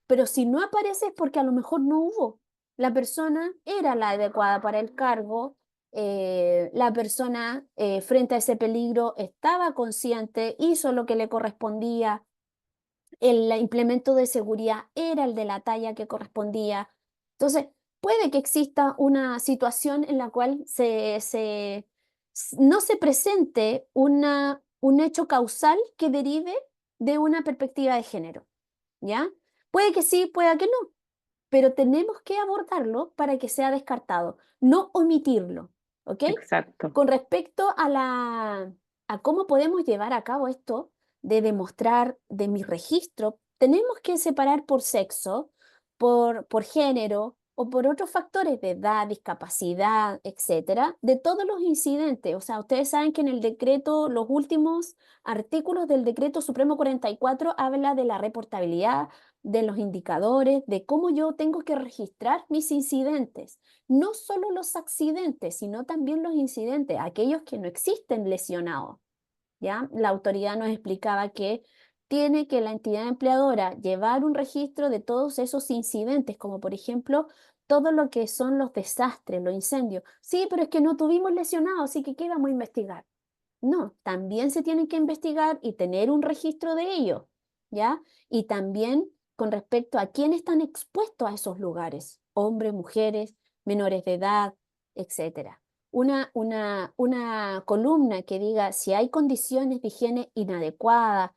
pero si no aparece es porque a lo mejor no hubo. La persona era la adecuada para el cargo, la persona frente a ese peligro estaba consciente, hizo lo que le correspondía, el implemento de seguridad era el de la talla que correspondía. Entonces, puede que exista una situación en la cual no se presente un hecho causal que derive de una perspectiva de género, ¿ya? Puede que sí, puede que no, pero tenemos que abordarlo para que sea descartado, no omitirlo, ¿ok? Exacto. Con respecto a cómo podemos llevar a cabo esto de demostrar de mi registro, tenemos que separar por sexo, por género o por otros factores de edad, discapacidad, etcétera, de todos los incidentes. O sea, ustedes saben que en el decreto, los últimos artículos del decreto Supremo 44 habla de la reportabilidad, de los indicadores, de cómo yo tengo que registrar mis incidentes. No solo los accidentes, sino también los incidentes, aquellos que no existen lesionados. ¿Ya? La autoridad nos explicaba que tiene que la entidad empleadora llevar un registro de todos esos incidentes, como por ejemplo todo lo que son los desastres, los incendios. Sí, pero es que no tuvimos lesionados, así que ¿qué vamos a investigar? No, también se tienen que investigar y tener un registro de ello, ¿ya? Y también con respecto a quiénes están expuestos a esos lugares, hombres, mujeres, menores de edad, etcétera. Una columna que diga si hay condiciones de higiene inadecuadas,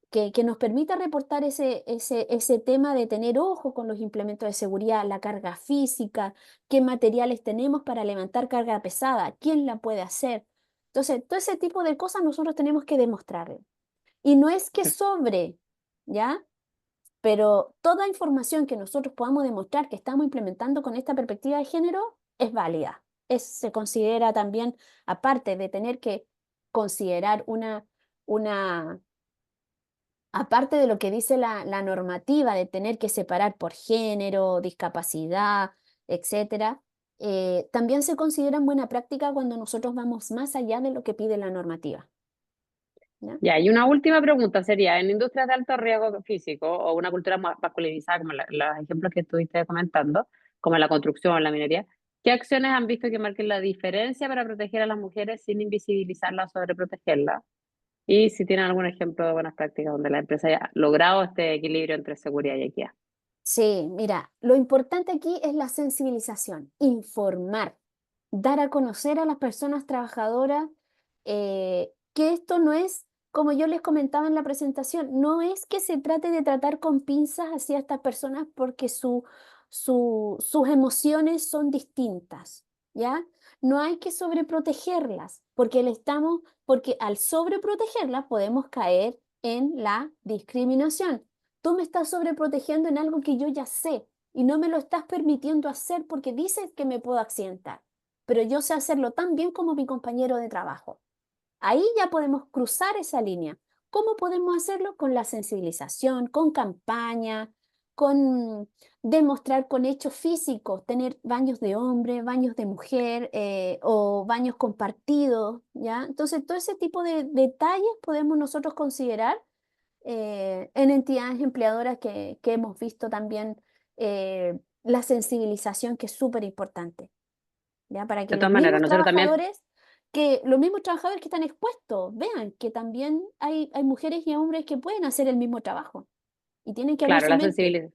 que nos permita reportar ese tema de tener ojo con los implementos de seguridad, la carga física, qué materiales tenemos para levantar carga pesada, quién la puede hacer. Entonces, todo ese tipo de cosas nosotros tenemos que demostrarlo. Y no es que sobre, ¿ya? pero toda información que nosotros podamos demostrar que estamos implementando con esta perspectiva de género es válida. Se considera también, aparte de tener que considerar aparte de lo que dice la normativa de tener que separar por género, discapacidad, etcétera, también se considera en buena práctica cuando nosotros vamos más allá de lo que pide la normativa. ¿Ya? Ya, y una última pregunta sería, en industrias de alto riesgo físico o una cultura masculinizada, como los ejemplos que estuviste comentando, como la construcción, la minería, ¿qué acciones han visto que marquen la diferencia para proteger a las mujeres sin invisibilizarlas o sobreprotegerlas? Y si tienen algún ejemplo de buenas prácticas donde la empresa haya logrado este equilibrio entre seguridad y equidad. Sí, mira, lo importante aquí es la sensibilización, informar, dar a conocer a las personas trabajadoras que esto no es, como yo les comentaba en la presentación, no es que se trate de tratar con pinzas hacia estas personas porque sus emociones son distintas, ¿ya? No hay que sobreprotegerlas, porque al sobreprotegerlas podemos caer en la discriminación. Tú me estás sobreprotegiendo en algo que yo ya sé y no me lo estás permitiendo hacer porque dices que me puedo accidentar, pero yo sé hacerlo tan bien como mi compañero de trabajo. Ahí ya podemos cruzar esa línea. ¿Cómo podemos hacerlo? Con la sensibilización, con campaña, con demostrar con hechos físicos, tener baños de hombre, baños de mujer o baños compartidos, ¿ya? Entonces, todo ese tipo de detalles podemos nosotros considerar en entidades empleadoras que hemos visto también la sensibilización que es súper importante, ¿ya? Para que De todas maneras, nosotros también, los mismos trabajadores que están expuestos vean que también hay mujeres y hombres que pueden hacer el mismo trabajo y tienen que abrir claro, su mente.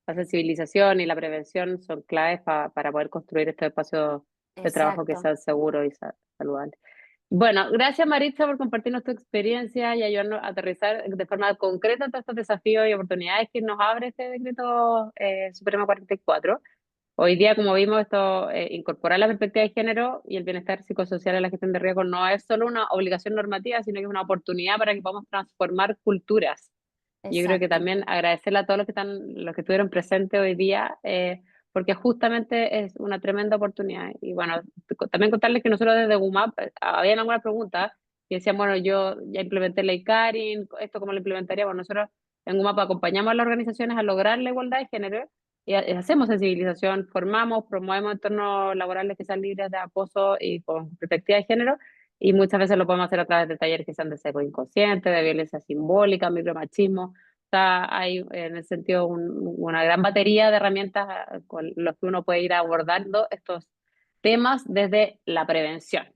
la sensibilización y la prevención son claves para poder construir estos espacios de trabajo que Exacto. sean seguros y saludables. Bueno, gracias Maritza por compartirnos tu experiencia y ayudarnos a aterrizar de forma concreta todos estos desafíos y oportunidades que nos abre este decreto Supremo 44. Hoy día, como vimos, esto incorporar la perspectiva de género y el bienestar psicosocial en la gestión de riesgos no es solo una obligación normativa, sino que es una oportunidad para que podamos transformar culturas. Yo creo que Exacto. también agradecerle a todos los que estuvieron presentes hoy día, porque justamente es una tremenda oportunidad. Y bueno, también contarles que nosotros desde GUMAP habían algunas preguntas y decían, bueno, yo ya implementé la ICARIN, ¿esto cómo lo implementaría? Bueno, nosotros en GUMAP acompañamos a las organizaciones a lograr la igualdad de género y hacemos sensibilización, formamos, promovemos entornos laborales que sean libres de acoso y con perspectiva de género. Y muchas veces lo podemos hacer a través de talleres que sean de sesgo inconsciente, de violencia simbólica, micromachismo. Hay en el sentido una gran batería de herramientas con los que uno puede ir abordando estos temas desde la prevención.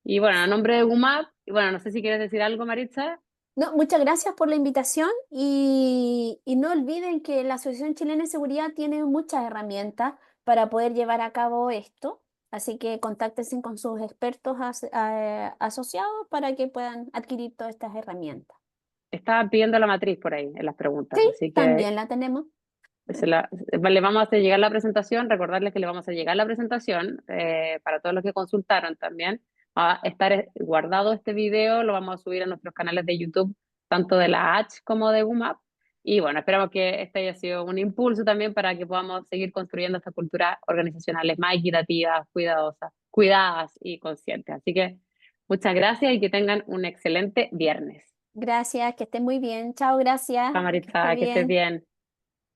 Y bueno, a nombre de GUMAP, y bueno, no sé si quieres decir algo, Maritza. No, muchas gracias por la invitación y no olviden que la Asociación Chilena de Seguridad tiene muchas herramientas para poder llevar a cabo esto, así que contáctense con sus expertos asociados para que puedan adquirir todas estas herramientas. Estaban pidiendo la matriz por ahí en las preguntas, Sí, así que también la tenemos. le vamos a hacer llegar la presentación, recordarles que le vamos a hacer llegar la presentación para todos los que consultaron también. Va a estar guardado este video, lo vamos a subir a nuestros canales de YouTube, tanto de la H como de GUMAP. Y bueno, esperamos que este haya sido un impulso también para que podamos seguir construyendo estas culturas organizacionales más equitativas, cuidadas y conscientes. Así que muchas gracias y que tengan un excelente viernes. Gracias, que estén muy bien. Chao, gracias. Chao, Que esté Maritza, que estés bien. bien.